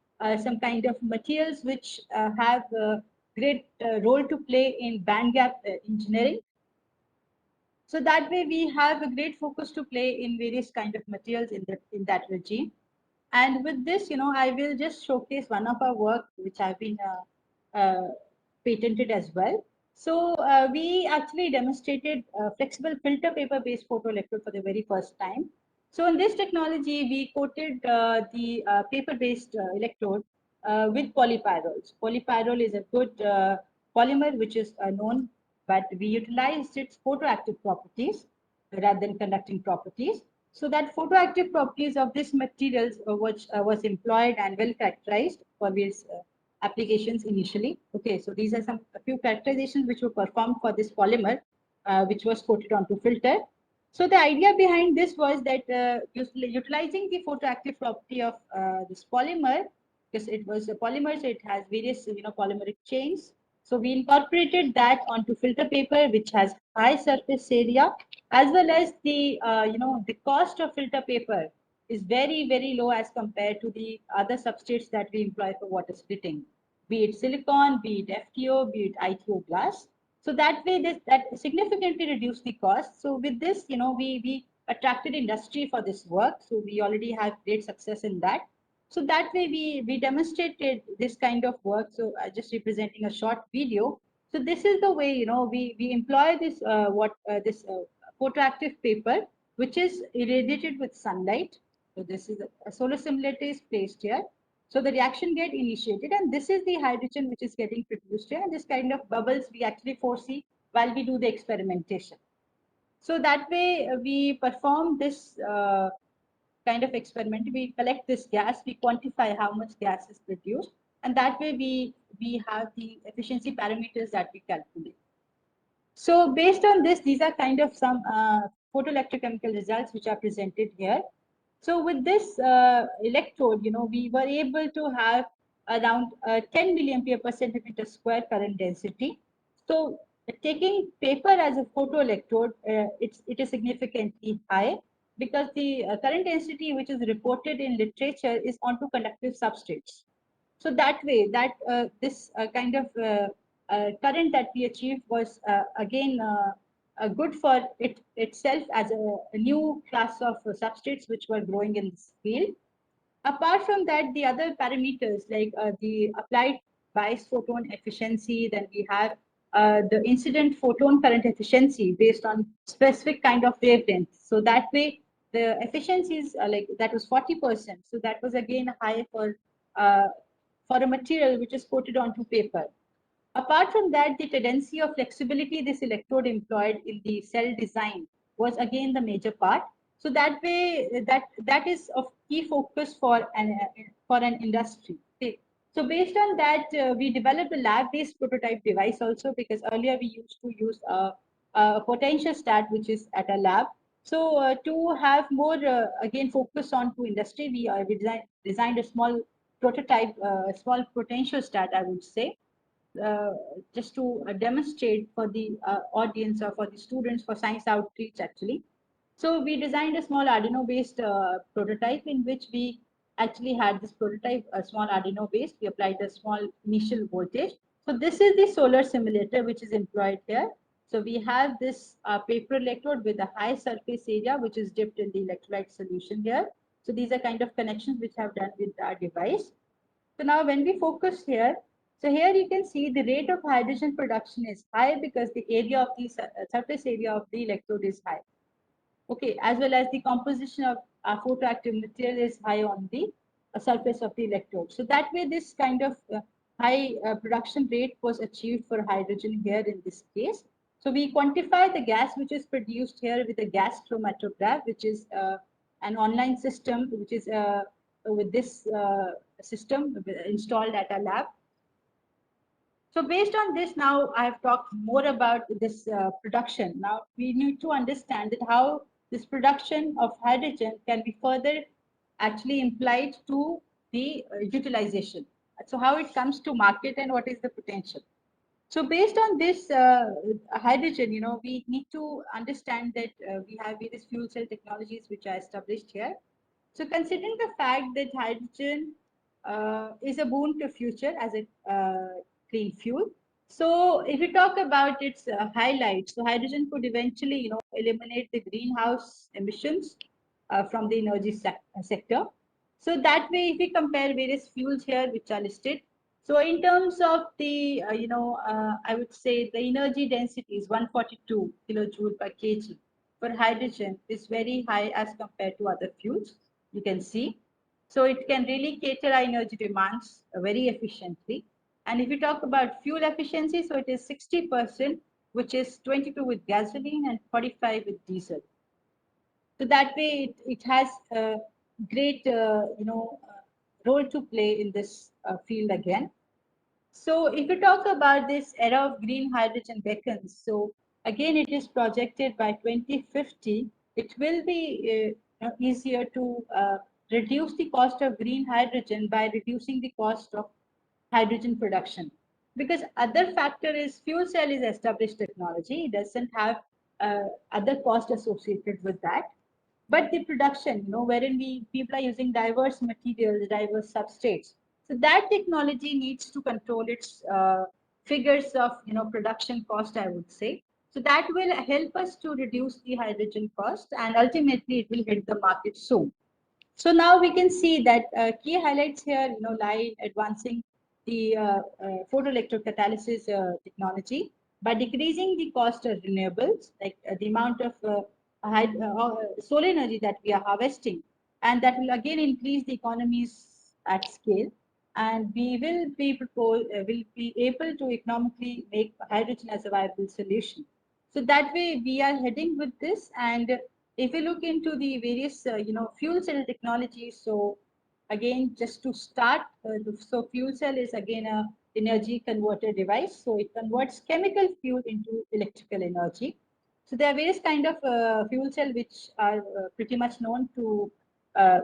some kind of materials which have a great role to play in band gap engineering. So that way we have a great focus to play in various kind of materials in that regime. And with this, I will just showcase one of our work which have been patented as well. So we actually demonstrated flexible filter paper based photoelectrode for the very first time. So in this technology, we coated the paper based electrode with polypyrols. Polypyrrole is a good polymer which is known, but we utilized its photoactive properties rather than conducting properties. So that photoactive properties of this materials was employed and well characterized for various applications initially. Okay, so these are a few characterizations which were performed for this polymer, which was coated onto filter. So the idea behind this was that utilizing the photoactive property of this polymer, because it was a polymer, so it has various polymeric chains. So we incorporated that onto filter paper, which has high surface area, as well as the cost of filter paper is very low as compared to the other substrates that we employ for water splitting, be it silicon, be it FTO, be it ITO glass. So that way, that significantly reduced the cost. So with this, we attracted industry for this work. So we already have great success in that. So that way, we demonstrated this kind of work. So just representing a short video. So this is the way we employ this this photoactive paper, which is irradiated with sunlight. So this is a solar simulator is placed here. So the reaction get initiated, and this is the hydrogen which is getting produced here. And this kind of bubbles we actually foresee while we do the experimentation. So that way we perform this kind of experiment. We collect this gas, we quantify how much gas is produced, and that way we have the efficiency parameters that we calculate. So based on this, these are kind of some photoelectrochemical results which are presented here. So with this electrode, we were able to have around 10 milliampere per centimeter square current density. So taking paper as a photoelectrode, it is significantly high because the current density which is reported in literature is onto conductive substrates. So that way, that this kind of current that we achieved was again good for it itself as a new class of substrates which were growing in this field. Apart from that, the other parameters like the applied bias photon efficiency, then we have the incident photon current efficiency based on specific kind of wavelength. So that way, the efficiencies like that was 40%. So that was again high uh, for a material which is coated onto paper. Apart from that, the tendency of flexibility this electrode employed in the cell design was again the major part. So that way, that is of key focus for an industry. Okay. So based on that, we developed a lab-based prototype device also because earlier we used to use a potential stat which is at a lab. So to have more again focus on to industry, we designed a small prototype, small potential stat, I would say, uh, just to demonstrate for the audience or for the students for science outreach actually. So we designed a small Arduino based prototype in which we actually had this prototype, a small Arduino based. We applied a small initial voltage. So this is the solar simulator which is employed here. So we have this paper electrode with a high surface area which is dipped in the electrolyte solution here. So these are kind of connections which have done with our device. So now when we focus here, so here you can see the rate of hydrogen production is high because the area of the surface area of the electrode is high. Okay, as well as the composition of photoactive material is high on the surface of the electrode. So that way this kind of high production rate was achieved for hydrogen here in this case. So we quantify the gas which is produced here with a gas chromatograph, which is an online system, which is with this system installed at a lab. So based on this, now I have talked more about this production. Now we need to understand that how this production of hydrogen can be further actually implied to the utilization. So how it comes to market and what is the potential. So based on this hydrogen, we need to understand that we have various fuel cell technologies which are established here. So considering the fact that hydrogen is a boon to future as a clean fuel. So if we talk about its highlights, so hydrogen could eventually, eliminate the greenhouse emissions from the energy sector. So that way, if we compare various fuels here which are listed, so in terms of the, I would say the energy density is 142 kilojoule per kg for hydrogen is very high as compared to other fuels. You can see. So it can really cater our energy demands very efficiently. And if we talk about fuel efficiency, so it is 60%, which is 22 with gasoline and 45 with diesel. So that way it has a great, role to play in this field again. So if you talk about this era of green hydrogen beacons, so again it is projected by 2050, it will be easier to reduce the cost of green hydrogen by reducing the cost of hydrogen production. Because other factor is fuel cell is established technology. It doesn't have other cost associated with that. But the production, wherein people are using diverse materials, diverse substrates. So that technology needs to control its figures of production cost, I would say. So that will help us to reduce the hydrogen cost, and ultimately it will hit the market soon. So now we can see that key highlights here, lie in advancing the photoelectrocatalysis technology by decreasing the cost of renewables, like the amount of solar energy that we are harvesting, and that will again increase the economies at scale. And we will be able to economically make hydrogen as a viable solution. So that way we are heading with this. And if we look into the various fuel cell technologies, so again just to start, so fuel cell is again a energy converter device. So it converts chemical fuel into electrical energy. So there are various kind of fuel cell which are pretty much known to uh,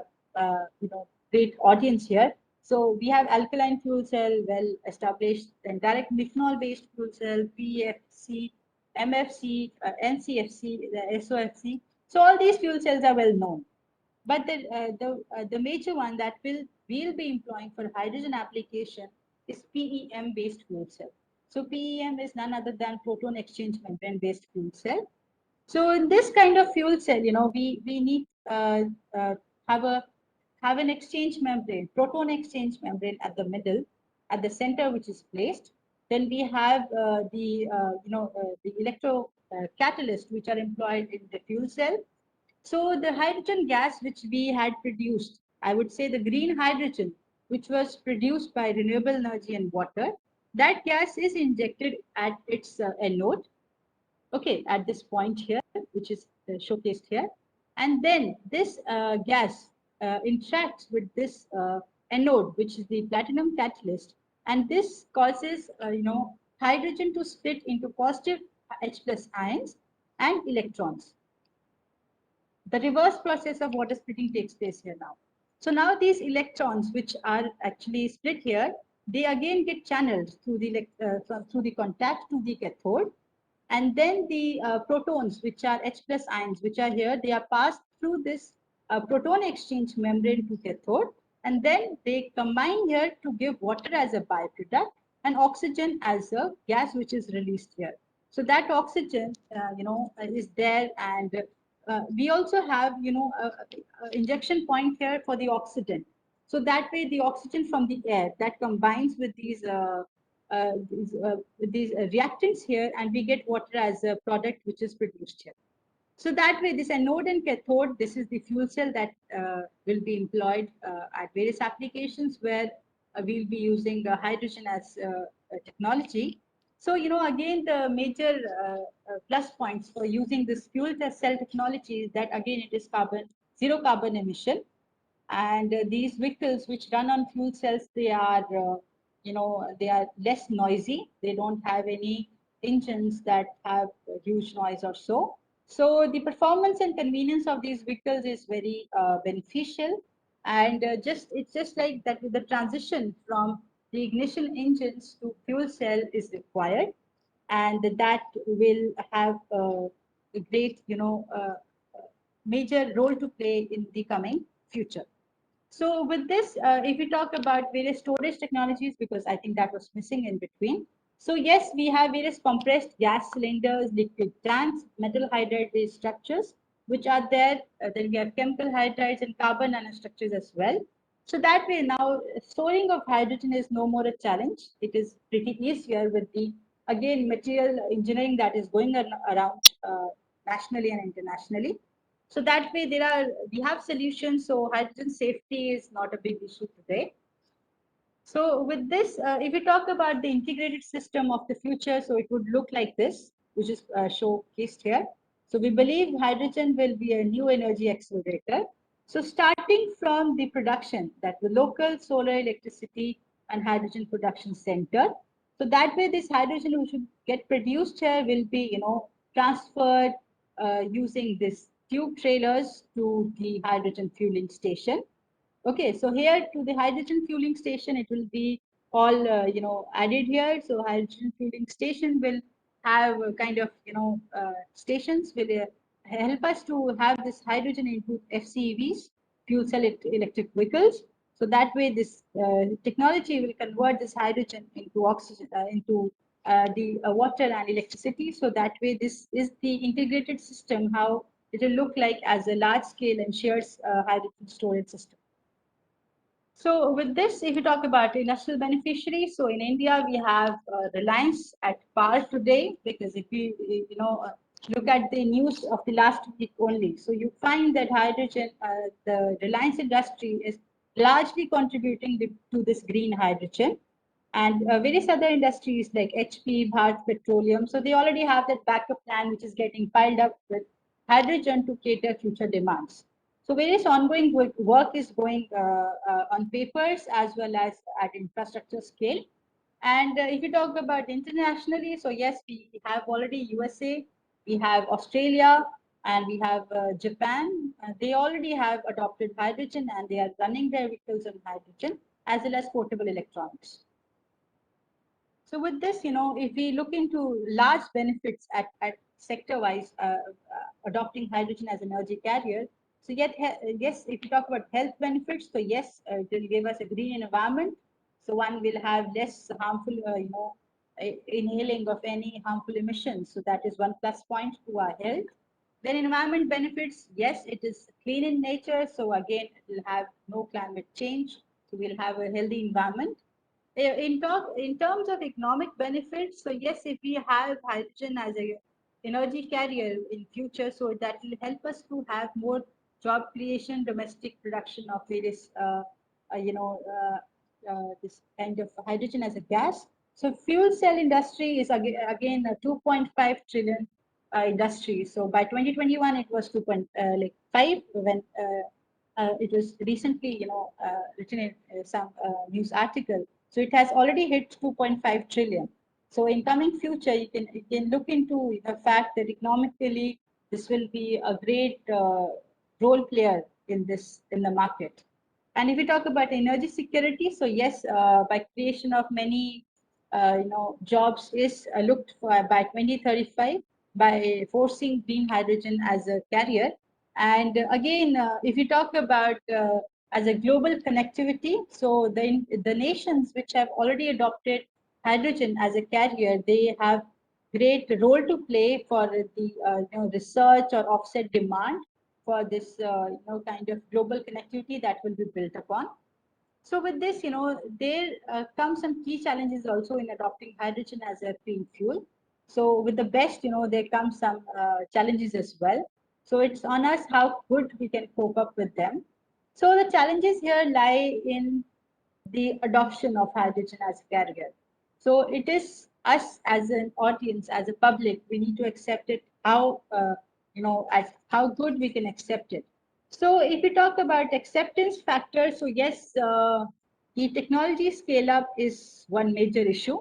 great audience here. So we have alkaline fuel cell, well established, then direct methanol based fuel cell, PFC, MFC, NCFC, the SOFC. So all these fuel cells are well known. But the major one that we'll be employing for hydrogen application is PEM based fuel cell. So PEM is none other than proton exchange membrane based fuel cell. So in this kind of fuel cell, we need uh, have a have an exchange membrane, proton exchange membrane at the middle, at the center, which is placed. Then we have the electro catalyst, which are employed in the fuel cell. So the hydrogen gas which we had produced, I would say the green hydrogen, which was produced by renewable energy and water, that gas is injected at its anode, okay, at this point here, which is showcased here. And then this gas interacts with this anode, which is the platinum catalyst. And this causes, hydrogen to split into positive H plus ions and electrons. The reverse process of water splitting takes place here now. So now these electrons, which are actually split here, they again get channeled through the contact to the cathode. And then the protons, which are H plus ions, which are here, they are passed through this proton exchange membrane to cathode. And then they combine here to give water as a byproduct and oxygen as a gas, which is released here. So that oxygen, is there. And we also have, a injection point here for the oxygen. So that way the oxygen from the air that combines with these reactants here, and we get water as a product which is produced here. So that way, this anode and cathode, this is the fuel cell that will be employed at various applications where we'll be using hydrogen as a technology. So, again, the major plus points for using this fuel cell technology is that, again, it is zero carbon emission. And these vehicles which run on fuel cells, they are less noisy. They don't have any engines that have huge noise or so. So the performance and convenience of these vehicles is very beneficial. And it's just like that, the transition from the ignition engines to fuel cell is required, and that will have a great major role to play in the coming future. So with this, if we talk about various storage technologies, because I think that was missing in between. So yes, we have various compressed gas cylinders, liquid tanks, metal hydride-based structures, which are there. Then we have chemical hydrides and carbon nanostructures as well. So that way now storing of hydrogen is no more a challenge. It is pretty easier with the, again, material engineering that is going around nationally and internationally. So that way we have solutions. So hydrogen safety is not a big issue today. So with this, if we talk about the integrated system of the future, so it would look like this, which is showcased here. So we believe hydrogen will be a new energy accelerator. So starting from the production, that the local solar electricity and hydrogen production center. So that way this hydrogen which should get produced here will be, transferred using this tube trailers to the hydrogen fueling station. Okay, so here to the hydrogen fueling station, it will be all added here. So hydrogen fueling station will have a kind of stations will help us to have this hydrogen into FCEVs, fuel cell electric vehicles. So that way, this technology will convert this hydrogen into oxygen into the water and electricity. So that way, this is the integrated system how it will look like as a large scale and shared hydrogen storage system. So with this, if you talk about industrial beneficiaries, so in India we have Reliance at par today, because if you look at the news of the last week only, so you find that hydrogen, the Reliance industry is largely contributing to this green hydrogen, and various other industries like HP, Bharat Petroleum. So they already have that backup plan which is getting piled up with hydrogen to cater future demands. So various ongoing work is going on papers as well as at infrastructure scale. And if you talk about internationally, so yes, we have already USA, we have Australia, and we have Japan. They already have adopted hydrogen and they are running their vehicles on hydrogen as well as portable electronics. So with this, if we look into large benefits at sector-wise, adopting hydrogen as an energy carrier, so yet, yes, if you talk about health benefits, so yes, it will give us a green environment. So one will have less harmful, inhaling of any harmful emissions. So that is one plus point to our health. Then environment benefits, yes, it is clean in nature. So again, it will have no climate change. So we'll have a healthy environment. In terms of economic benefits, so yes, if we have hydrogen as a energy carrier in future, so that will help us to have more job creation, domestic production of various, this kind of hydrogen as a gas. So fuel cell industry is again a 2.5 trillion industry. So by 2021, it was 2.5 when it was recently, written in some news article. So it has already hit 2.5 trillion. So in coming future, you can look into the fact that economically this will be a great role player in the market. And if we talk about energy security, so yes, by creation of many jobs is looked for by 2035 by forcing green hydrogen as a carrier. And again, if you talk about as a global connectivity, so the nations which have already adopted hydrogen as a carrier, they have great role to play for the research or offset demand for this kind of global connectivity that will be built upon. So with this, there come some key challenges also in adopting hydrogen as a clean fuel. So with the best, there come some challenges as well. So it's on us how good we can cope up with them. So the challenges here lie in the adoption of hydrogen as a carrier. So it is us as an audience, as a public, we need to accept it how, as how good we can accept it. So if we talk about acceptance factors, so yes, the technology scale up is one major issue,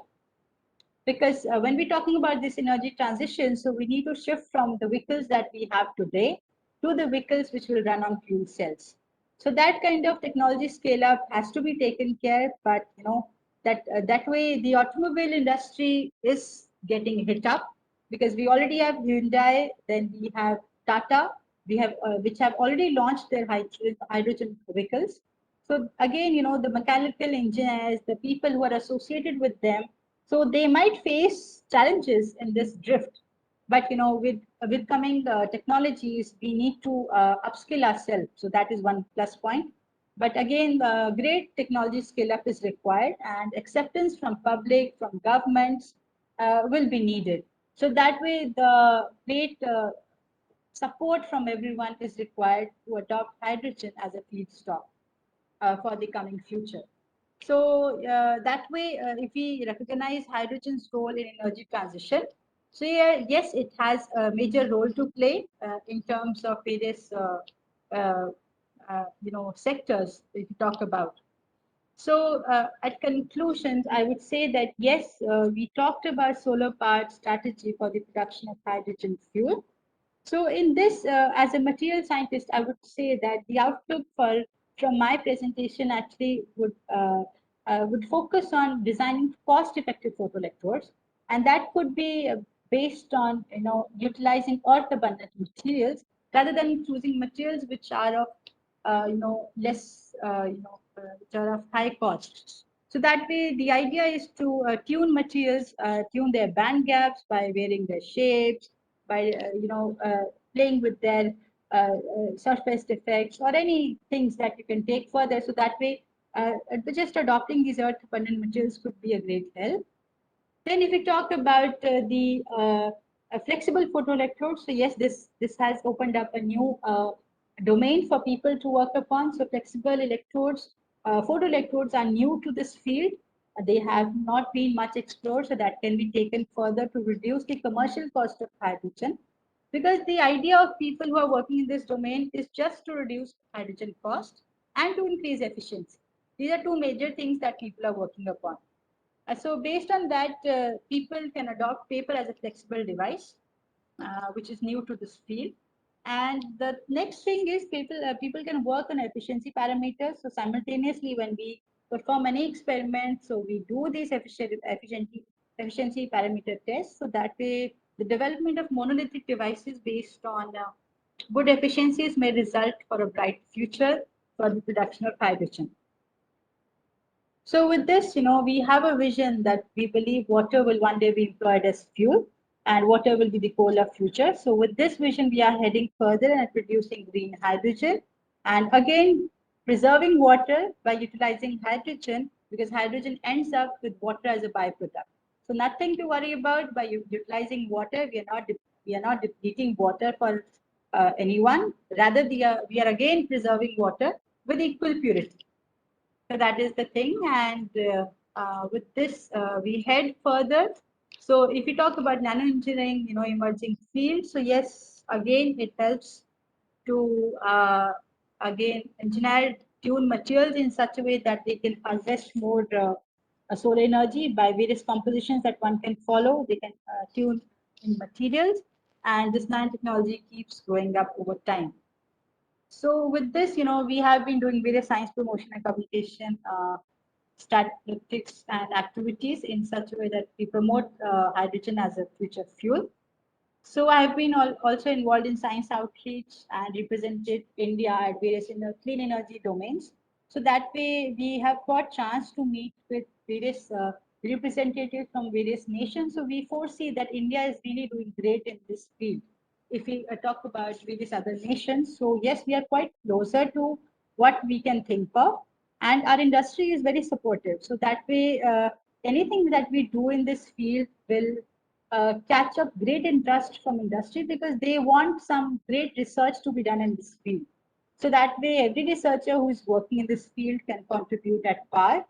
because when we're talking about this energy transition, so we need to shift from the vehicles that we have today to the vehicles which will run on fuel cells. So that kind of technology scale up has to be taken care, but that way the automobile industry is getting hit up, because we already have Hyundai, then we have Tata, we have which have already launched their hydrogen vehicles. So again, the mechanical engineers, the people who are associated with them, so they might face challenges in this drift. But with coming technologies, we need to upskill ourselves. So that is one plus point. But again, great technology scale up is required, and acceptance from public, from governments will be needed. So that way, the great support from everyone is required to adopt hydrogen as a feedstock for the coming future. So that way, if we recognize hydrogen's role in energy transition, so yeah, yes, it has a major role to play in terms of various uh, sectors that you talk about. So at conclusions, I would say that yes, we talked about solar powered strategy for the production of hydrogen fuel. So in this, as a material scientist, I would say that the outlook for from my presentation actually would focus on designing cost-effective photoelectrodes, and that could be based on utilizing earth-abundant materials rather than choosing materials which are of less which are of high cost. So that way, the idea is to tune materials, tune their band gaps by varying their shapes, by playing with their surface effects or any things that you can take further. So that way, just adopting these earth abundant materials could be a great help. Then, if we talk about the flexible photoelectrodes, so yes, this has opened up a new domain for people to work upon. So, flexible electrodes, photoelectrodes are new to this field. They have not been much explored, so that can be taken further to reduce the commercial cost of hydrogen. Because the idea of people who are working in this domain is just to reduce hydrogen cost and to increase efficiency. These are two major things that people are working upon. So based on that, people can adopt paper as a flexible device, which is new to this field. And the next thing is people can work on efficiency parameters. So simultaneously, when we perform any experiment, so we do these efficiency parameter tests. So that way, the development of monolithic devices based on good efficiencies may result for a bright future for the production of hydrogen. So with this, we have a vision that we believe water will one day be employed as fuel and water will be the coal of future. So with this vision, we are heading further and producing green hydrogen and again preserving water by utilizing hydrogen because hydrogen ends up with water as a byproduct. So nothing to worry about by utilizing water. We are not depleting water for anyone. Rather, we are again preserving water with equal purity. So that is the thing. And with this, we head further. So if we talk about nanoengineering, emerging field. So yes, again, it helps to again engineer tune materials in such a way that they can harvest more solar energy by various compositions that one can follow. They can tune in materials, and this nanotechnology keeps growing up over time. So with this, we have been doing various science promotion and publication statistics and activities in such a way that we promote hydrogen as a future fuel. So I have been also involved in science outreach and represented India at various clean energy domains. So that way we have got chance to meet with various representatives from various nations. So we foresee that India is really doing great in this field. If we talk about various other nations, so yes, we are quite closer to what we can think of, and our industry is very supportive. So that way, anything that we do in this field will catch up great interest from industry because they want some great research to be done in this field. So that way, every researcher who is working in this field can contribute at par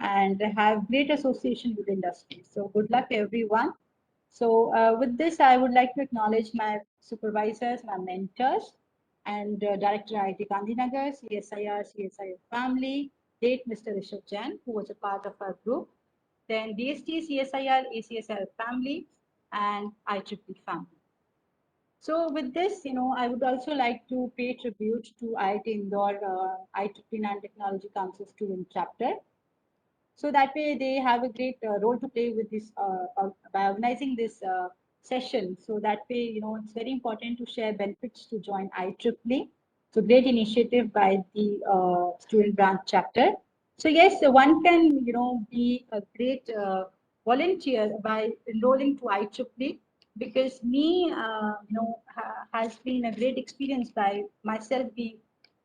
and have great association with industry. So good luck, everyone. So with this, I would like to acknowledge my supervisors, my mentors, and Director IIT Gandhinagar, CSIR family, late Mr. Rishabh Jain, who was a part of our group, then DST, CSIR, ACSR family, and IEEE family. So with this, I would also like to pay tribute to IIT Indore, IEEE Nanotechnology Council student chapter. So that way they have a great role to play with this by organizing this session. So that way, it's very important to share benefits to join IEEE. So great initiative by the student branch chapter. So yes, one can, be a great volunteer by enrolling to IEEE because me, has been a great experience by myself being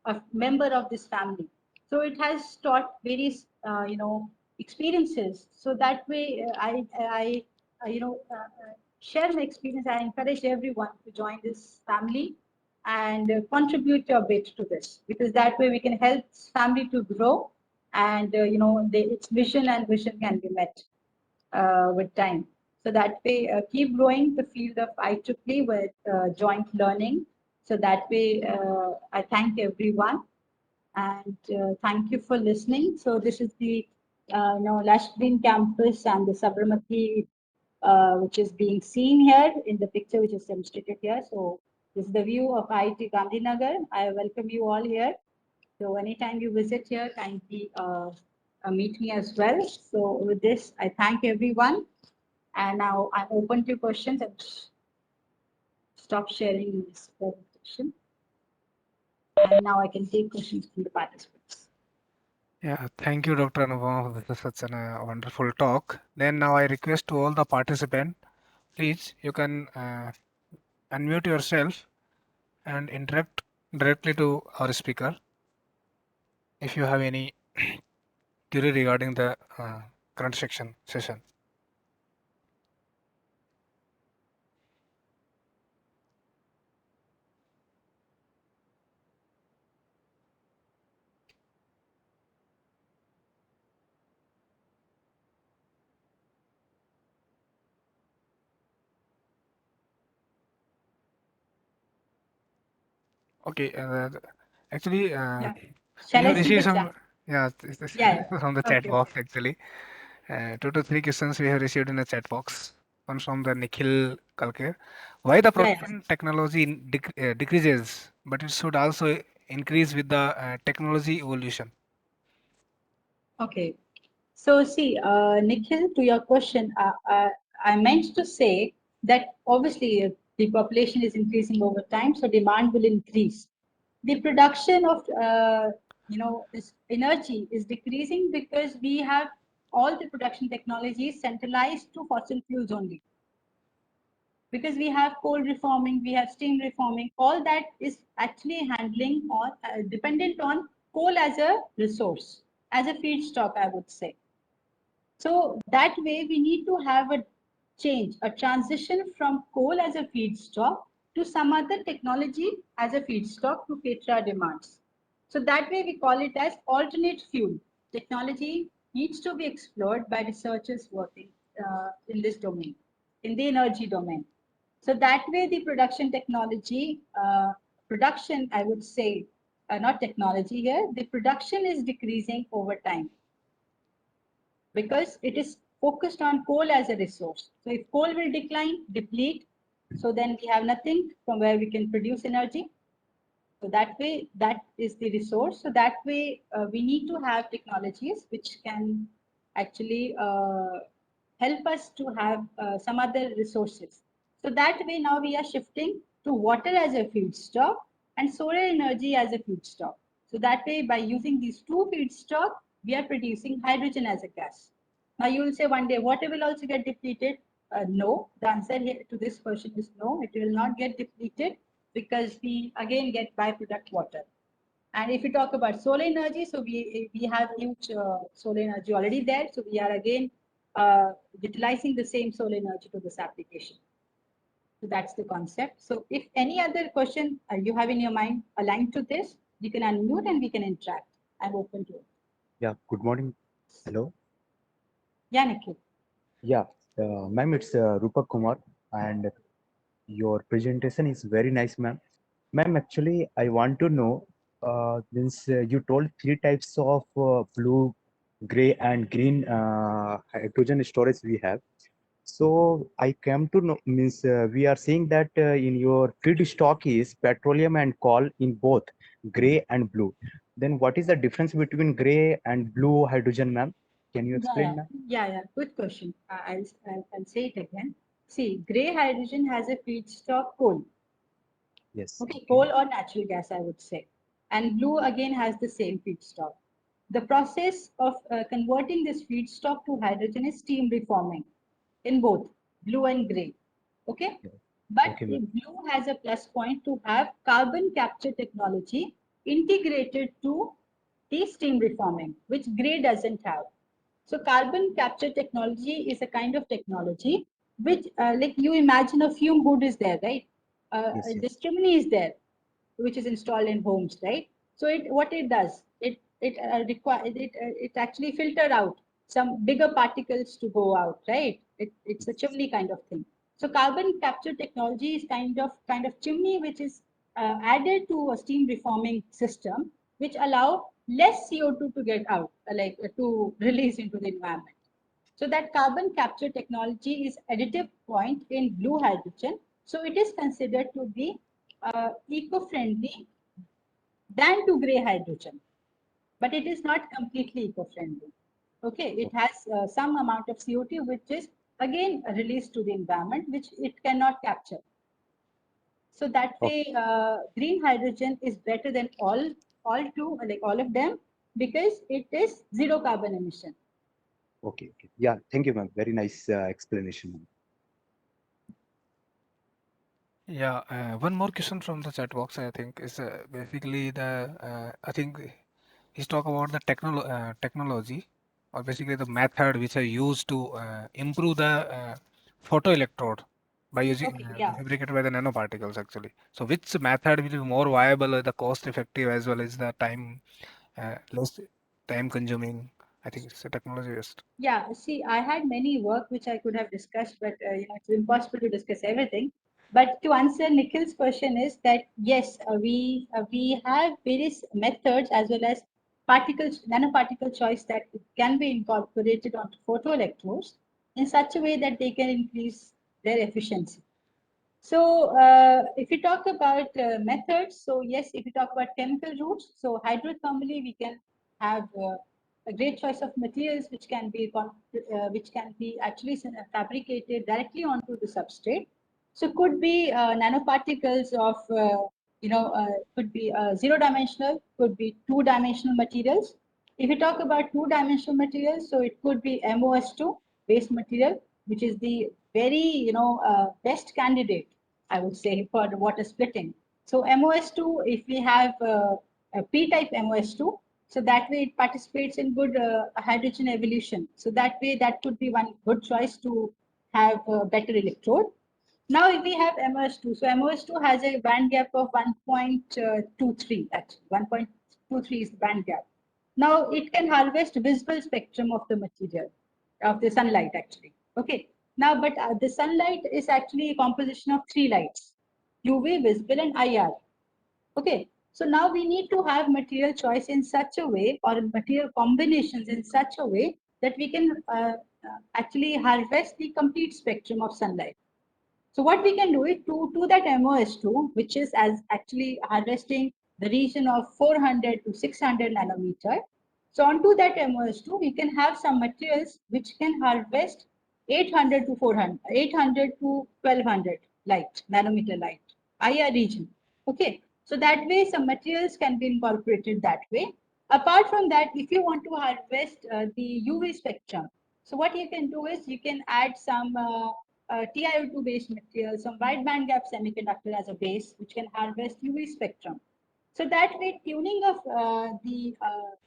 a member of this family. So it has taught various, experiences. So that way, I share my experience. I encourage everyone to join this family and contribute your bit to this because that way we can help this family to grow and its vision and vision can be met with time. So that way, keep growing the field of IEEE with joint learning. So that way, I thank everyone and thank you for listening. So this is the Lush Green campus and the Sabarmati, which is being seen here in the picture, which is demonstrated here. So this is the view of IIT Gandhinagar. I welcome you all here. So anytime you visit here, kindly meet me as well. So with this, I thank everyone. And now I'm open to questions and stop sharing this presentation. And now I can take questions from the participants. Yeah, thank you, Dr. Anupama. This is such a wonderful talk. Then now I request to all the participants, please, you can unmute yourself and interact directly to our speaker if you have any query regarding the current section session. Okay, actually, Yeah. we Shall I have see received the some, chat? yeah, Yeah, from the yeah. chat Okay, box okay. actually. 2 to 3 questions we have received in the chat box. One from the Nikhil Kalke. Why the Yeah, yeah. production technology decreases, but it should also increase with the technology evolution? Okay. So see, Nikhil, to your question, I meant to say that obviously the population is increasing over time, so demand will increase. The production of this energy is decreasing because we have all the production technologies centralized to fossil fuels only. Because we have coal reforming, we have steam reforming, all that is actually handling or dependent on coal as a resource, as a feedstock, I would say. So that way, we need to have a change, a transition from coal as a feedstock to some other technology as a feedstock to cater our demands. So that way, we call it as alternate fuel. Technology needs to be explored by researchers working in this domain, in the energy domain. So that way, the production technology, production, I would say, not technology here, the production is decreasing over time because it is focused on coal as a resource. So if coal will decline, deplete, so then we have nothing from where we can produce energy. So that way, that is the resource. So that way, we need to have technologies which can actually help us to have some other resources. So that way, now we are shifting to water as a feedstock and solar energy as a feedstock. So that way, by using these two feedstock, we are producing hydrogen as a gas. Now you will say one day water will also get depleted. No, the answer here to this question is no, it will not get depleted because we again get byproduct water. And if we talk about solar energy, so we have huge solar energy already there. So we are again utilizing the same solar energy to this application. So that's the concept. So if any other question you have in your mind aligned to this, you can unmute and we can interact. I'm open to it. Yeah, good morning. Hello. Yeah, Nikhil. Yeah, ma'am, it's Rupak Kumar, and your presentation is very nice, ma'am. Ma'am, actually, I want to know, means you told 3 types of blue, gray, and green hydrogen storage we have. So I came to know, means we are seeing that in your feedstock is petroleum and coal in both gray and blue. Then what is the difference between gray and blue hydrogen, ma'am? Can you Yeah, yeah, explain, ma'am? yeah. Good question. I'll say it again. See, gray hydrogen has a feedstock coal. Yes. Okay, Okay. coal or natural gas, I would say. And blue again has the same feedstock. The process of converting this feedstock to hydrogen is steam reforming in both blue and gray. Okay, Yeah. but Okay, the ma'am. blue has a plus point to have carbon capture technology integrated to the steam reforming, which gray doesn't have. So carbon capture technology is a kind of technology which, like you imagine a fume hood is there, right? Yes, This yes. chimney is there, which is installed in homes, right? So it what it does, it actually filter out some bigger particles to go out, right? It's a Yes. chimney kind of thing. So carbon capture technology is kind of chimney which is added to a steam reforming system, which allow less CO2 to get out, to release into the environment. So that carbon capture technology is additive point in blue hydrogen. So it is considered to be eco-friendly than to gray hydrogen. but it is not completely eco-friendly. Okay, it has some amount of CO2 which is again released to the environment, which it cannot capture. So that Okay. way, green hydrogen is better than all two, like all of them, because it is zero carbon emission. Okay. Okay. Yeah. Thank you, ma'am. Very nice explanation, ma'am. Yeah, one more question from the chat box, I think, is basically I think he's talk about the technology, or basically the method which are used to improve the photoelectrode by using Okay, yeah. fabricated by the nanoparticles actually. So which method will be more viable, the cost effective, as well as the less time consuming? I think it's a technology based. Yeah, see, I had many work which I could have discussed, but it's impossible to discuss everything. But to answer Nikhil's question is that yes, we have various methods as well as particles, nanoparticle choice that can be incorporated onto photoelectrodes in such a way that they can increase their efficiency. So if we talk about methods, so yes, if we talk about chemical routes, so hydrothermally we can have a great choice of materials which can be actually fabricated directly onto the substrate. So could be nanoparticles of could be zero-dimensional, could be two-dimensional materials. If we talk about two-dimensional materials, so it could be MOS2 based material, which is the very best candidate, I would say, for the water splitting. So MOS2, if we have a P-type MOS2, so that way it participates in good hydrogen evolution. So that way that could be one good choice to have a better electrode. Now if we have MOS2, so MOS2 has a band gap of 1.23, actually 1.23 is the band gap. Now it can harvest visible spectrum of the material, of the sunlight actually. Okay. Now, but the sunlight is actually a composition of three lights, UV, visible, and IR. Okay. So now we need to have material choice in such a way, or material combinations in such a way that we can actually harvest the complete spectrum of sunlight. So what we can do is to that MOS2, which is as actually harvesting the region of 400 to 600 nanometer. So onto that MOS2, we can have some materials which can harvest 800 to 400, 800 to 1200 nanometer light, IR region. Okay, so that way some materials can be incorporated that way. Apart from that, if you want to harvest the UV spectrum, so what you can do is you can add some TiO2 based material, some wide band gap semiconductor as a base, which can harvest UV spectrum. So that way, tuning of the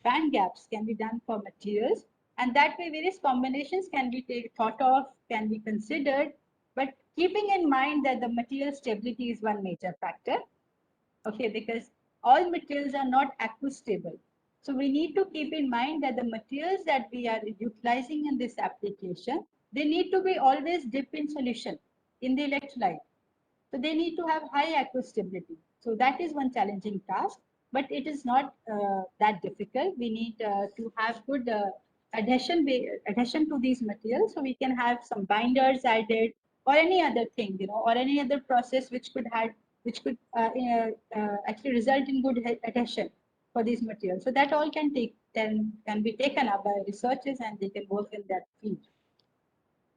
band gaps can be done for materials, and that way various combinations can be thought of, can be considered, but keeping in mind that the material stability is one major factor. Okay, because all materials are not aquastable. So we need to keep in mind that the materials that we are utilizing in this application, they need to be always dipped in solution in the electrolyte. So they need to have high aquastability. So that is one challenging task, but it is not that difficult. We need to have good adhesion to these materials, so we can have some binders added or any other thing, or any other process which could actually result in good adhesion for these materials. So that all can be taken up by researchers, and they can work in that field.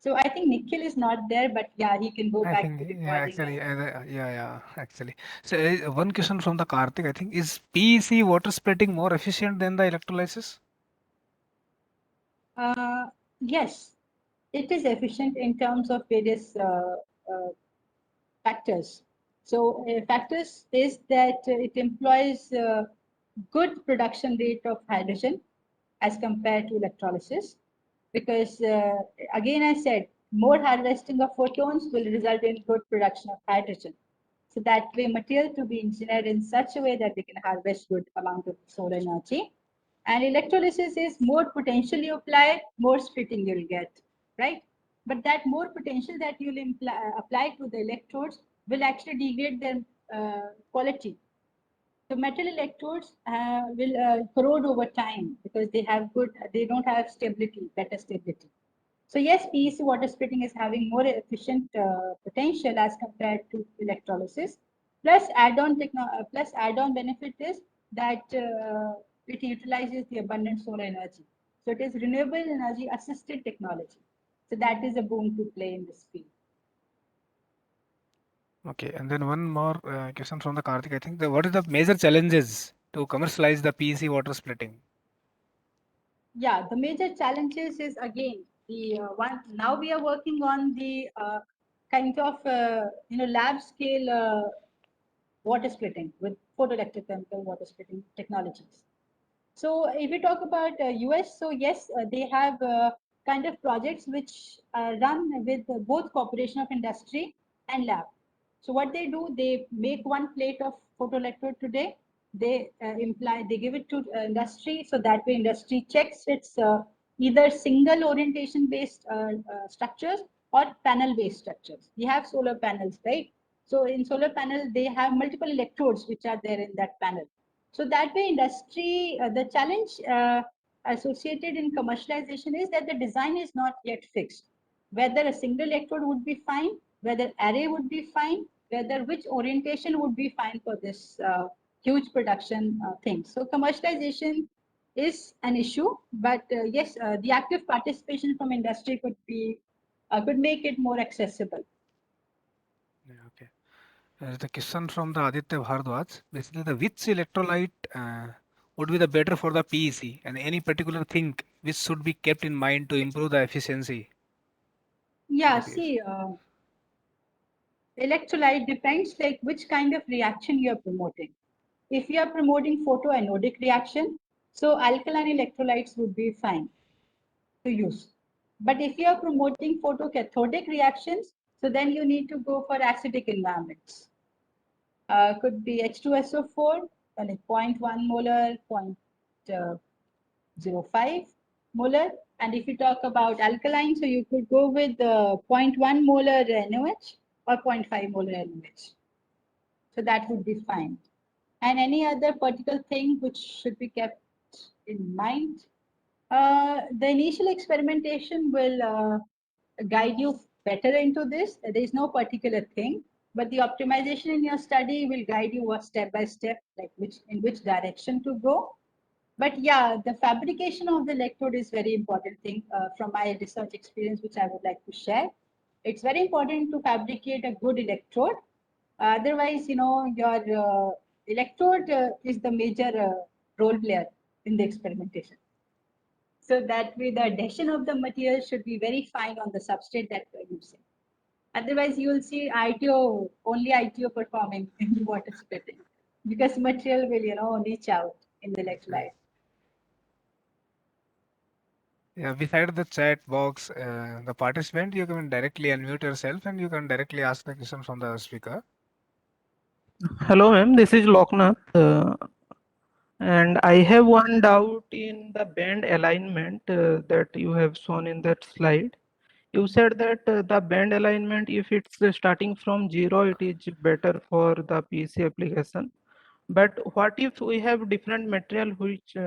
So I think Nikhil is not there, but yeah, he can go I back think, to yeah, recording. actually, actually. So, one question from the Karthik, I think, is PEC water splitting more efficient than the electrolysis? Yes, it is efficient in terms of various uh, factors. So, factors is that it employs good production rate of hydrogen as compared to electrolysis, because again, I said more harvesting of photons will result in good production of hydrogen. So that way, material to be engineered in such a way that they can harvest good amount of solar energy. And electrolysis is more potential you apply, more splitting you'll get, right? But that more potential that you'll apply to the electrodes will actually degrade their quality. So metal electrodes will corrode over time because they don't have stability, better stability. So yes, PEC water splitting is having more efficient potential as compared to electrolysis. Plus add-on benefit is that it utilizes the abundant solar energy. So it is renewable energy assisted technology. So that is a boon to play in this field. Okay, and then one more question from the Karthik. I think what is the major challenges to commercialize the PEC water splitting? Yeah, the major challenges is again the one. Now we are working on the kind of lab scale water splitting with photoelectrochemical water splitting technologies. So if we talk about US, so yes, they have kind of projects which run with both cooperation of industry and lab. So what they do, they make one plate of photoelectrode today. They give it to industry, so that way industry checks its either single orientation based structures or panel based structures. We have solar panels, right? So in solar panel, they have multiple electrodes which are there in that panel. So that way, industry, the challenge associated in commercialization is that the design is not yet fixed. Whether a single electrode would be fine, whether array would be fine, whether which orientation would be fine for this huge production thing. So commercialization is an issue, but yes, the active participation from industry could make it more accessible. Yeah, okay. The question from the Aditya Bhardwaj. Basically, the which electrolyte would be the better for the PEC, and any particular thing which should be kept in mind to improve the efficiency of Yeah, the PEC? see, electrolyte depends like which kind of reaction you are promoting. If you are promoting photoanodic reaction, so alkaline electrolytes would be fine to use. But if you are promoting photocathodic reactions, so then you need to go for acidic environments. Could be H2SO4, like zero point 0.1 molar, 0.05 molar. And if you talk about alkaline, so you could go with zero point 0.1 molar NOH or zero point 0.5 molar NOH. So that would be fine. And any other particular thing which should be kept in mind? The initial experimentation will guide you better into this. There is no particular thing, but the optimization in your study will guide you what step by step, like in which direction to go. But yeah, the fabrication of the electrode is very important thing from my research experience, which I would like to share. It's very important to fabricate a good electrode. Otherwise, your electrode is the major role player in the experimentation. So that way the adhesion of the material should be very fine on the substrate that we're using. Otherwise, you will see only ITO performing in the water splitting because material will, leach out in the electrolyte. Yeah, beside the chat box, the participant, you can directly unmute yourself and you can directly ask the question from the speaker. Hello, ma'am. This is Loknath, and I have one doubt in the band alignment that you have shown in that slide. You said that the band alignment, if it's starting from zero, it is better for the PC application. But what if we have different material which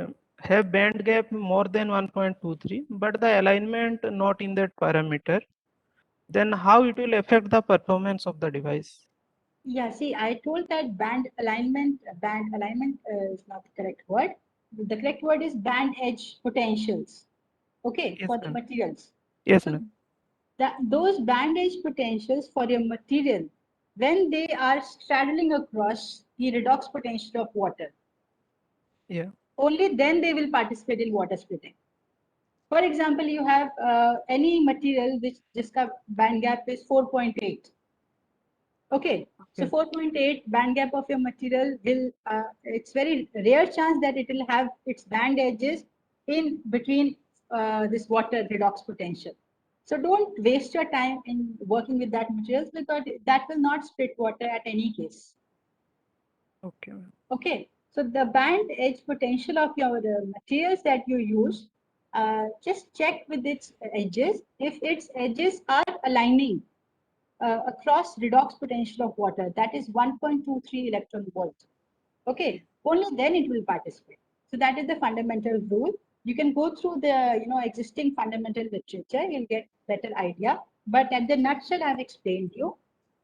have band gap more than 1.23, but the alignment not in that parameter? Then how it will affect the performance of the device? Yeah, see, I told that band alignment is not the correct word. The correct word is band edge potentials, okay, Yes, for the ma'am. materials. Yes, So ma'am. those band edge potentials for your material, when they are straddling across the redox potential of water, Yeah. only then they will participate in water splitting. For example, you have any material which just band gap is 4.8. Okay, so Okay. 4.8 band gap of your material will, it's very rare chance that it will have its band edges in between this water redox potential. So don't waste your time in working with that materials because that will not split water at any case. Okay, ma'am. Okay, so the band edge potential of your materials that you use, just check with its edges. If its edges are aligning across redox potential of water, that is 1.23 electron volt. Okay, only then it will participate. So that is the fundamental rule. You can go through the existing fundamental literature, you'll get better idea. But at the nutshell, I've explained you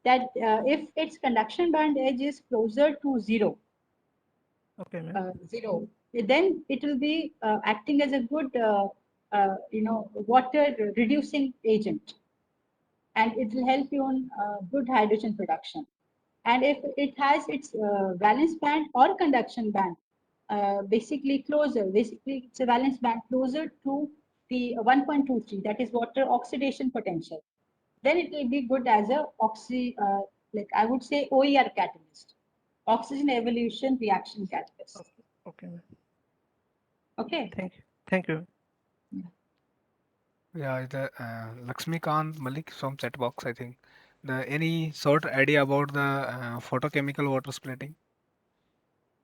that if its conduction band edge is closer to zero, Okay, ma'am. zero, then it will be acting as a good, water reducing agent, and it will help you on good hydrogen production. And if it has its valence band or conduction band basically closer, basically it's a valence band closer to the 1.23, that is water oxidation potential, then it will be good as a like I would say OER catalyst, oxygen evolution reaction catalyst. Okay, ma'am. Okay. Thank you. Yeah, the Lakshmikant Malik from chat box, I think. Any short idea about the photochemical water splitting?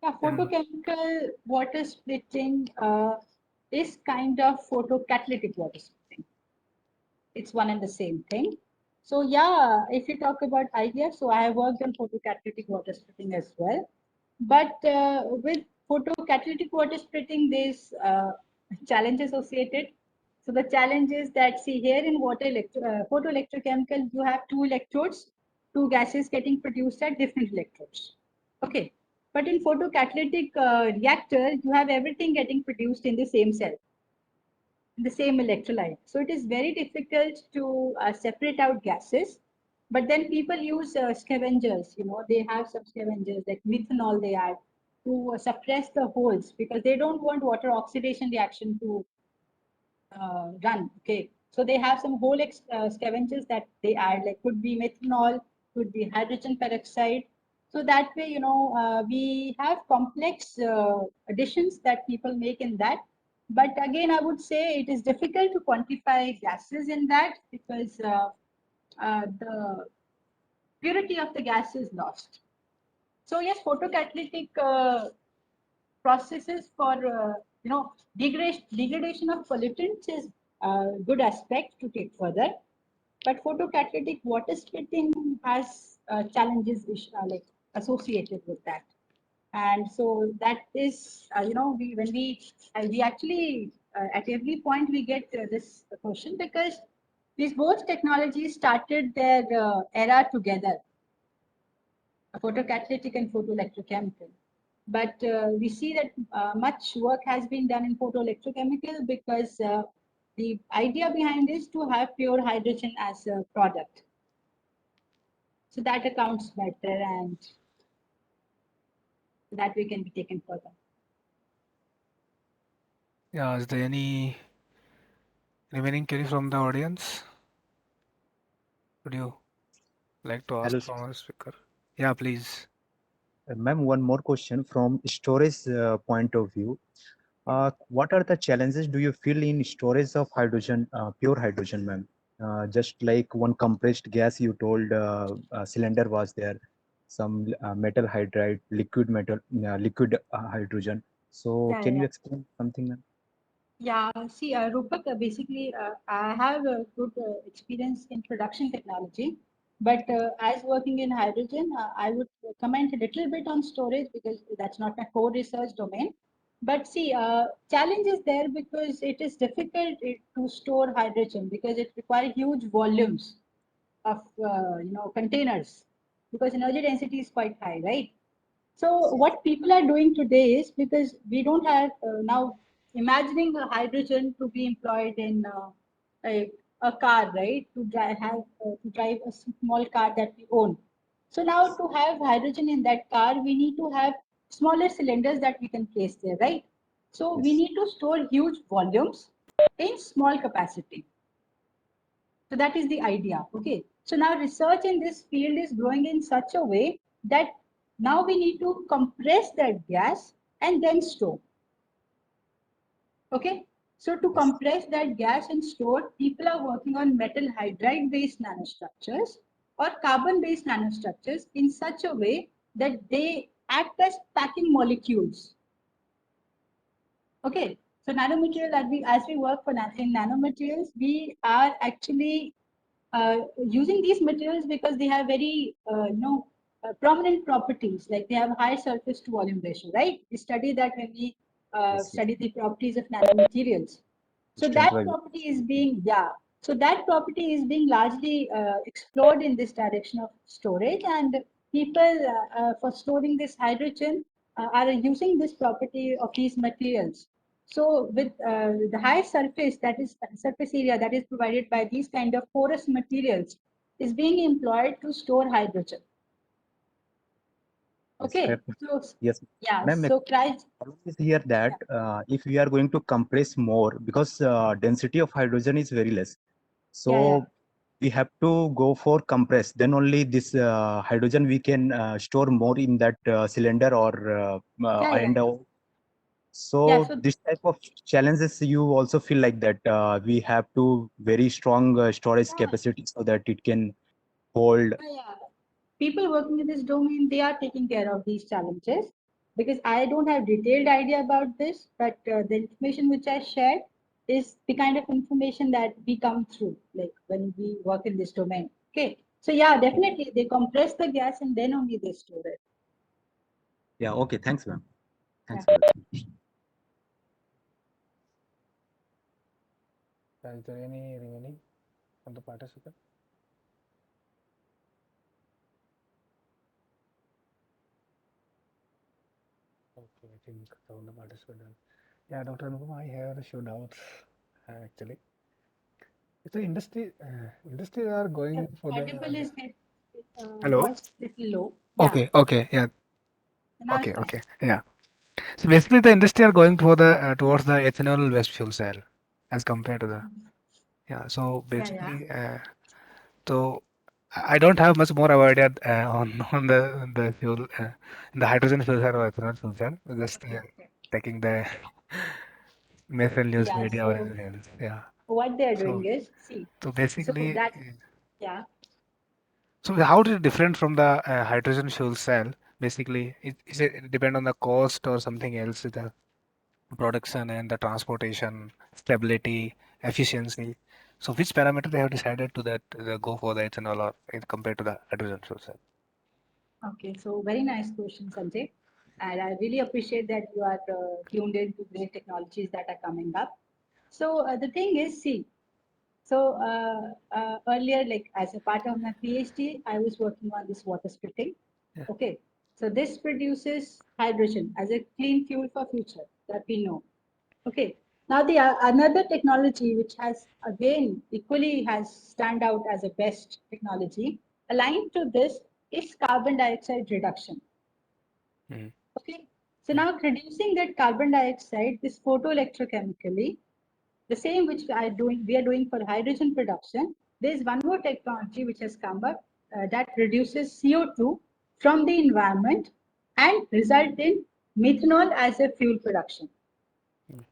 Yeah, And photochemical water splitting is kind of photocatalytic water splitting. It's one and the same thing. So yeah, if you talk about ideas, so I have worked on photocatalytic water splitting as well. But with photocatalytic water splitting, there's challenge associated. So the challenge is that, see, here in photoelectrochemical, you have two electrodes, two gases getting produced at different electrodes. Okay. But in photocatalytic reactor, you have everything getting produced in the same cell, the same electrolyte. So it is very difficult to separate out gases. But then people use scavengers. They have some scavengers like methanol they add to suppress the holes because they don't want water oxidation reaction to run. Okay, so they have some whole scavengers that they add, like could be methanol, could be hydrogen peroxide. So that way, we have complex additions that people make in that. But again, I would say it is difficult to quantify gases in that because the purity of the gas is lost. So yes, photocatalytic processes for degradation of pollutants is a good aspect to take further. But photocatalytic water splitting has challenges like associated with that. And so that is, we actually at every point we get this question because these both technologies started their era together, photocatalytic and photoelectrochemical. But we see that much work has been done in photoelectrochemical because the idea behind is to have pure hydrogen as a product. So that accounts better and that way can be taken further. yeah, is there any remaining query from the audience? Would you like to ask Hello, from our speaker? Yeah, please. ma'am. One more question from storage point of view. What are the challenges do you feel in storage of hydrogen, pure hydrogen, ma'am? Just like one compressed gas, you told cylinder was there, some metal hydride, liquid hydrogen. So Yeah, yeah, can you yeah. explain something, ma'am? Yeah, see, Rupak, basically, I have a good experience in production technology, but as working in hydrogen, I would comment a little bit on storage because that's not my core research domain. But see, challenge is there because it is difficult to store hydrogen because it requires huge volumes of containers because energy density is quite high, right? So what people are doing today is because we don't have now imagining a hydrogen to be employed in a car, right? To drive a small car that we own. So now to have hydrogen in that car, we need to have smaller cylinders that we can place there, right? So we Yes. need to store huge volumes in small capacity. So that is the idea. Okay. So now research in this field is growing in such a way that now we need to compress that gas and then store. Okay. So to Yes. compress that gas and store, people are working on metal hydride based nanostructures or carbon based nanostructures in such a way that they act as packing molecules. Okay, so nanomaterial, as we work in nanomaterials, we are actually using these materials because they have very prominent properties, like they have high surface to volume ratio, right? We study that when we Yes. Yes. study the properties of nanomaterials. So that Standardized. property is being, yeah, so that property is being largely explored in this direction of storage, and people for storing this hydrogen are using this property of these materials. So with the high surface, that is surface area that is provided by these kind of porous materials, is being employed to store hydrogen. Yes, Okay, definitely. so Yes, yeah, ma'am. so Christ, Problem is here that yeah, if we are going to compress more, because density of hydrogen is very less, yeah, yeah, so we have to go for compress. Then only this hydrogen we can store more in that cylinder or yeah, yeah, and yeah. so So this type of challenges you also feel like that we have to very strong storage yeah, capacity so that it can hold. yeah. People working in this domain, they are taking care of these challenges, because I don't have detailed idea about this, but the information which I shared is the kind of information that we come through, like when we work in this domain. Okay, so yeah, definitely they compress the gas and then only they store it. Yeah. Okay. Thanks, ma'am. Yeah. Thanks for that. Is there any remaining from the participant? Okay, I think all the participants done. Yeah, Dr. Anupama, I have a few doubts actually. If the industry are going for the Audible is hello. voice little low. Yeah, Okay, yeah, now it's fine. okay, yeah. So basically, the industry are going for the towards the ethanol-based fuel cell as compared to the yeah. So Yeah, yeah. basically, so I don't have much more idea on the fuel, the hydrogen fuel cell or ethanol fuel cell. Just Okay, okay. taking the methane news Yeah, media or so anything else. Yeah. what they are So doing is, see, so so basically, that, yeah. so how is it different from the hydrogen fuel cell? Basically, is it depend on the cost or something else? The production and the transportation, stability, efficiency. So which parameter they have decided to that go for the ethanol or compared to the hydrogen fuel cell? Okay, so very nice question, Sanjay. And I really appreciate that you are tuned in to great technologies that are coming up. So the thing is, see, so earlier, like as a part of my PhD, I was working on this water splitting. Yeah. Okay, so this produces hydrogen as a clean fuel for future that we know. Okay. Now the another technology which has again equally has stand out as a best technology aligned to this is carbon dioxide reduction. Mm. Okay. So Mm. now reducing that carbon dioxide, this photoelectrochemically, the same which we are doing for hydrogen production. There is one more technology which has come up that reduces CO2 from the environment and result in methanol as a fuel production. Mm.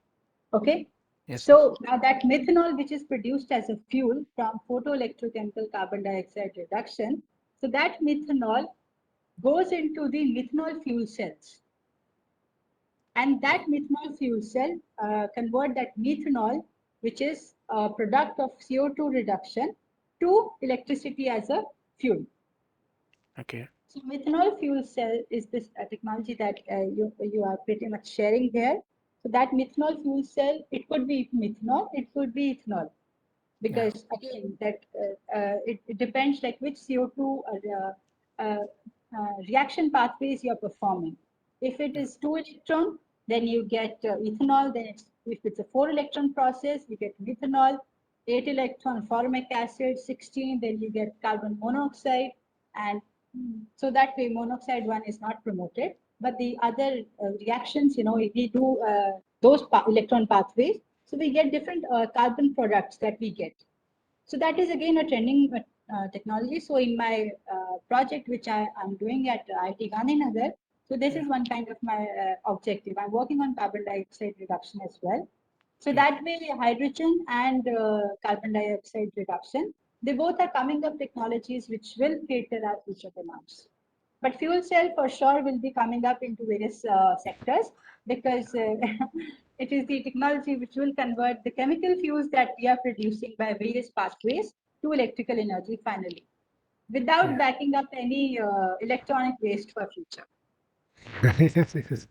Okay. Yes, yes. So now that methanol, which is produced as a fuel from photoelectrochemical carbon dioxide reduction, so that methanol goes into the methanol fuel cells. And that methanol fuel cell convert that methanol, which is a product of CO2 reduction, to electricity as a fuel. Okay. So methanol fuel cell is this technology that you are pretty much sharing here. So that methanol fuel cell, it could be methanol, it could be ethanol, Yeah. because again that it depends like which CO2 reaction pathways you're performing. If it Yeah. is 2 electron, then you get ethanol. Then if it's a 4 electron process, you get methanol. 8 electron formic acid, 16, then you get carbon monoxide. And so that way monoxide one is not promoted. But the other reactions, if we do those electron pathways, so we get different carbon products that we get. So that is again a trending technology. So in my project, which I'm doing at IIT Gandhinagar, so this Yeah. is one kind of my objective. I'm working on carbon dioxide reduction as well. So Yeah. that way, hydrogen and carbon dioxide reduction, they both are coming up technologies which will cater our future demands. But fuel cell for sure will be coming up into various sectors, because it is the technology which will convert the chemical fuels that we are producing by various pathways to electrical energy finally, without Yeah. backing up any electronic waste for future. Yes, yes, yes.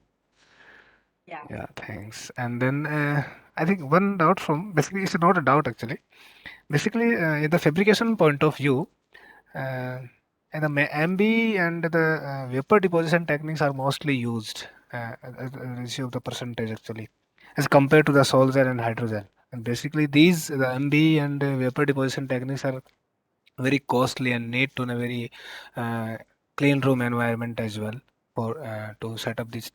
Yeah. Yeah, thanks. And then I think one doubt from basically it's not a doubt actually. Basically, in the fabrication point of view, and the MB and the vapor deposition techniques are mostly used ratio of the percentage actually, as compared to the sol gel and hydrogel. And basically, these the MB and vapor deposition techniques are very costly and need to a very uh, clean room environment as well for to set up this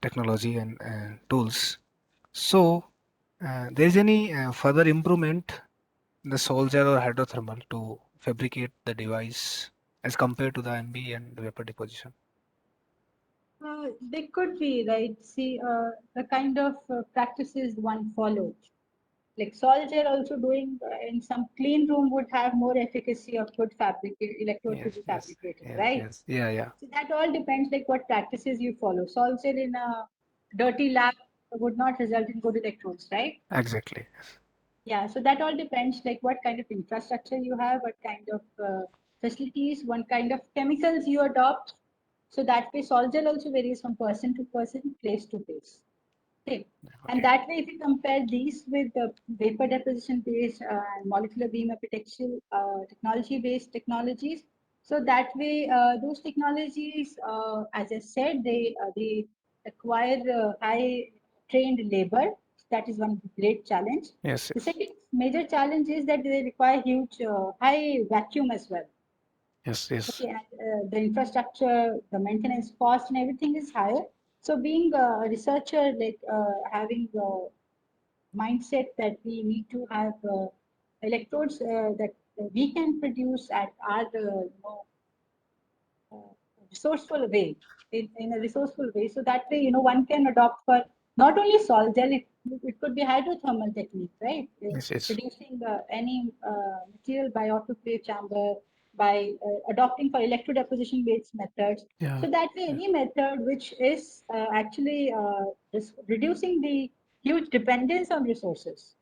technology and tools. So, there is any further improvement in the sol gel or hydrothermal to fabricate the device as compared to the MB and vapor deposition? They could be, right? See, the kind of practices one followed. Like Solgel also doing in some clean room would have more efficacy of good fabricate electrode to Yes, be yes, fabricated, yes, right? yes. Yeah, yeah. So that all depends like what practices you follow. Solgel in a dirty lab would not result in good electrodes, right? Exactly. Yeah, so that all depends like what kind of infrastructure you have, what kind of facilities, what kind of chemicals you adopt. So that way, Solgel also varies from person to person, place to place. Okay. And Okay. that way, if you compare these with the vapor deposition based and molecular beam epitaxial technology based technologies, so that way, those technologies, as I said, they acquire high trained labor. That is one great challenge. Yes, The yes, second major challenge is that they require huge high vacuum as well. yes, yes, Okay, and the infrastructure, the maintenance cost, and everything is higher. So, being a researcher, like having a mindset that we need to have electrodes that we can produce at our uh, resourceful way, in a resourceful way. So that way, one can adopt for not only sol gel, it could be hydrothermal technique, right? yes, yes. Producing any material by autoclave chamber, by adopting for electrodeposition based methods. Yeah, So that way, yeah. any method which is actually reducing the huge dependence on resources,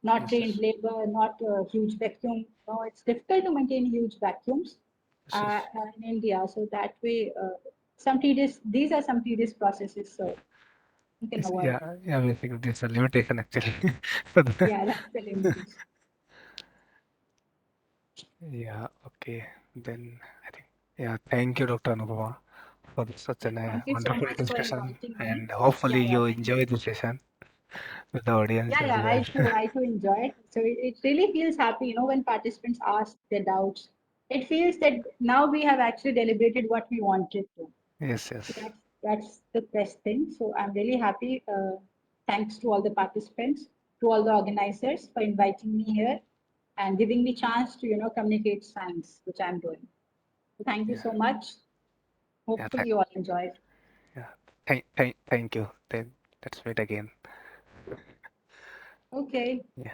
not Yes, trained yes, labor, not huge vacuum. No, it's difficult to maintain huge vacuums yes, yes. in India. So that way, these are some tedious processes. So you can avoid them. Yeah, yeah. Basically, this is a limitation actually. For the- Yeah, that's the limitation. yeah. Okay. Then I think. Yeah. Thank you, Dr. Anupama, for such Yeah, an thank you so wonderful much for discussion, inviting me. and hopefully Yeah, yeah, you thank you. enjoy the session with the audience Yeah, as yeah, well. I too enjoy it. So it really feels happy, when participants ask their doubts. It feels that now we have actually deliberated what we wanted to. Yes, So yes. that's the best thing. So I'm really happy. Thanks to all the participants, to all the organizers for inviting me here and giving me chance to communicate science, which I'm doing. So thank you Yeah, so much. yeah. Hopefully you all enjoyed. Yeah. Thank you. Then let's meet again. Okay. Yeah.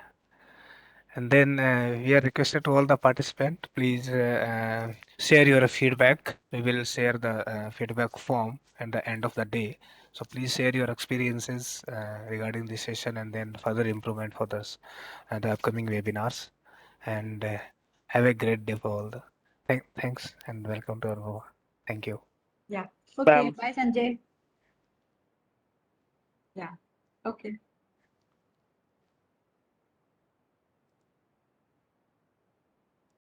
And then we are requested to all the participants, please share your feedback. We will share the feedback form at the end of the day. So please share your experiences regarding this session and then further improvement for this the upcoming webinars. And have a great day for all the. Thanks and welcome to our. Thank you. Yeah. Okay. Bye, Sanjay. Yeah. Okay.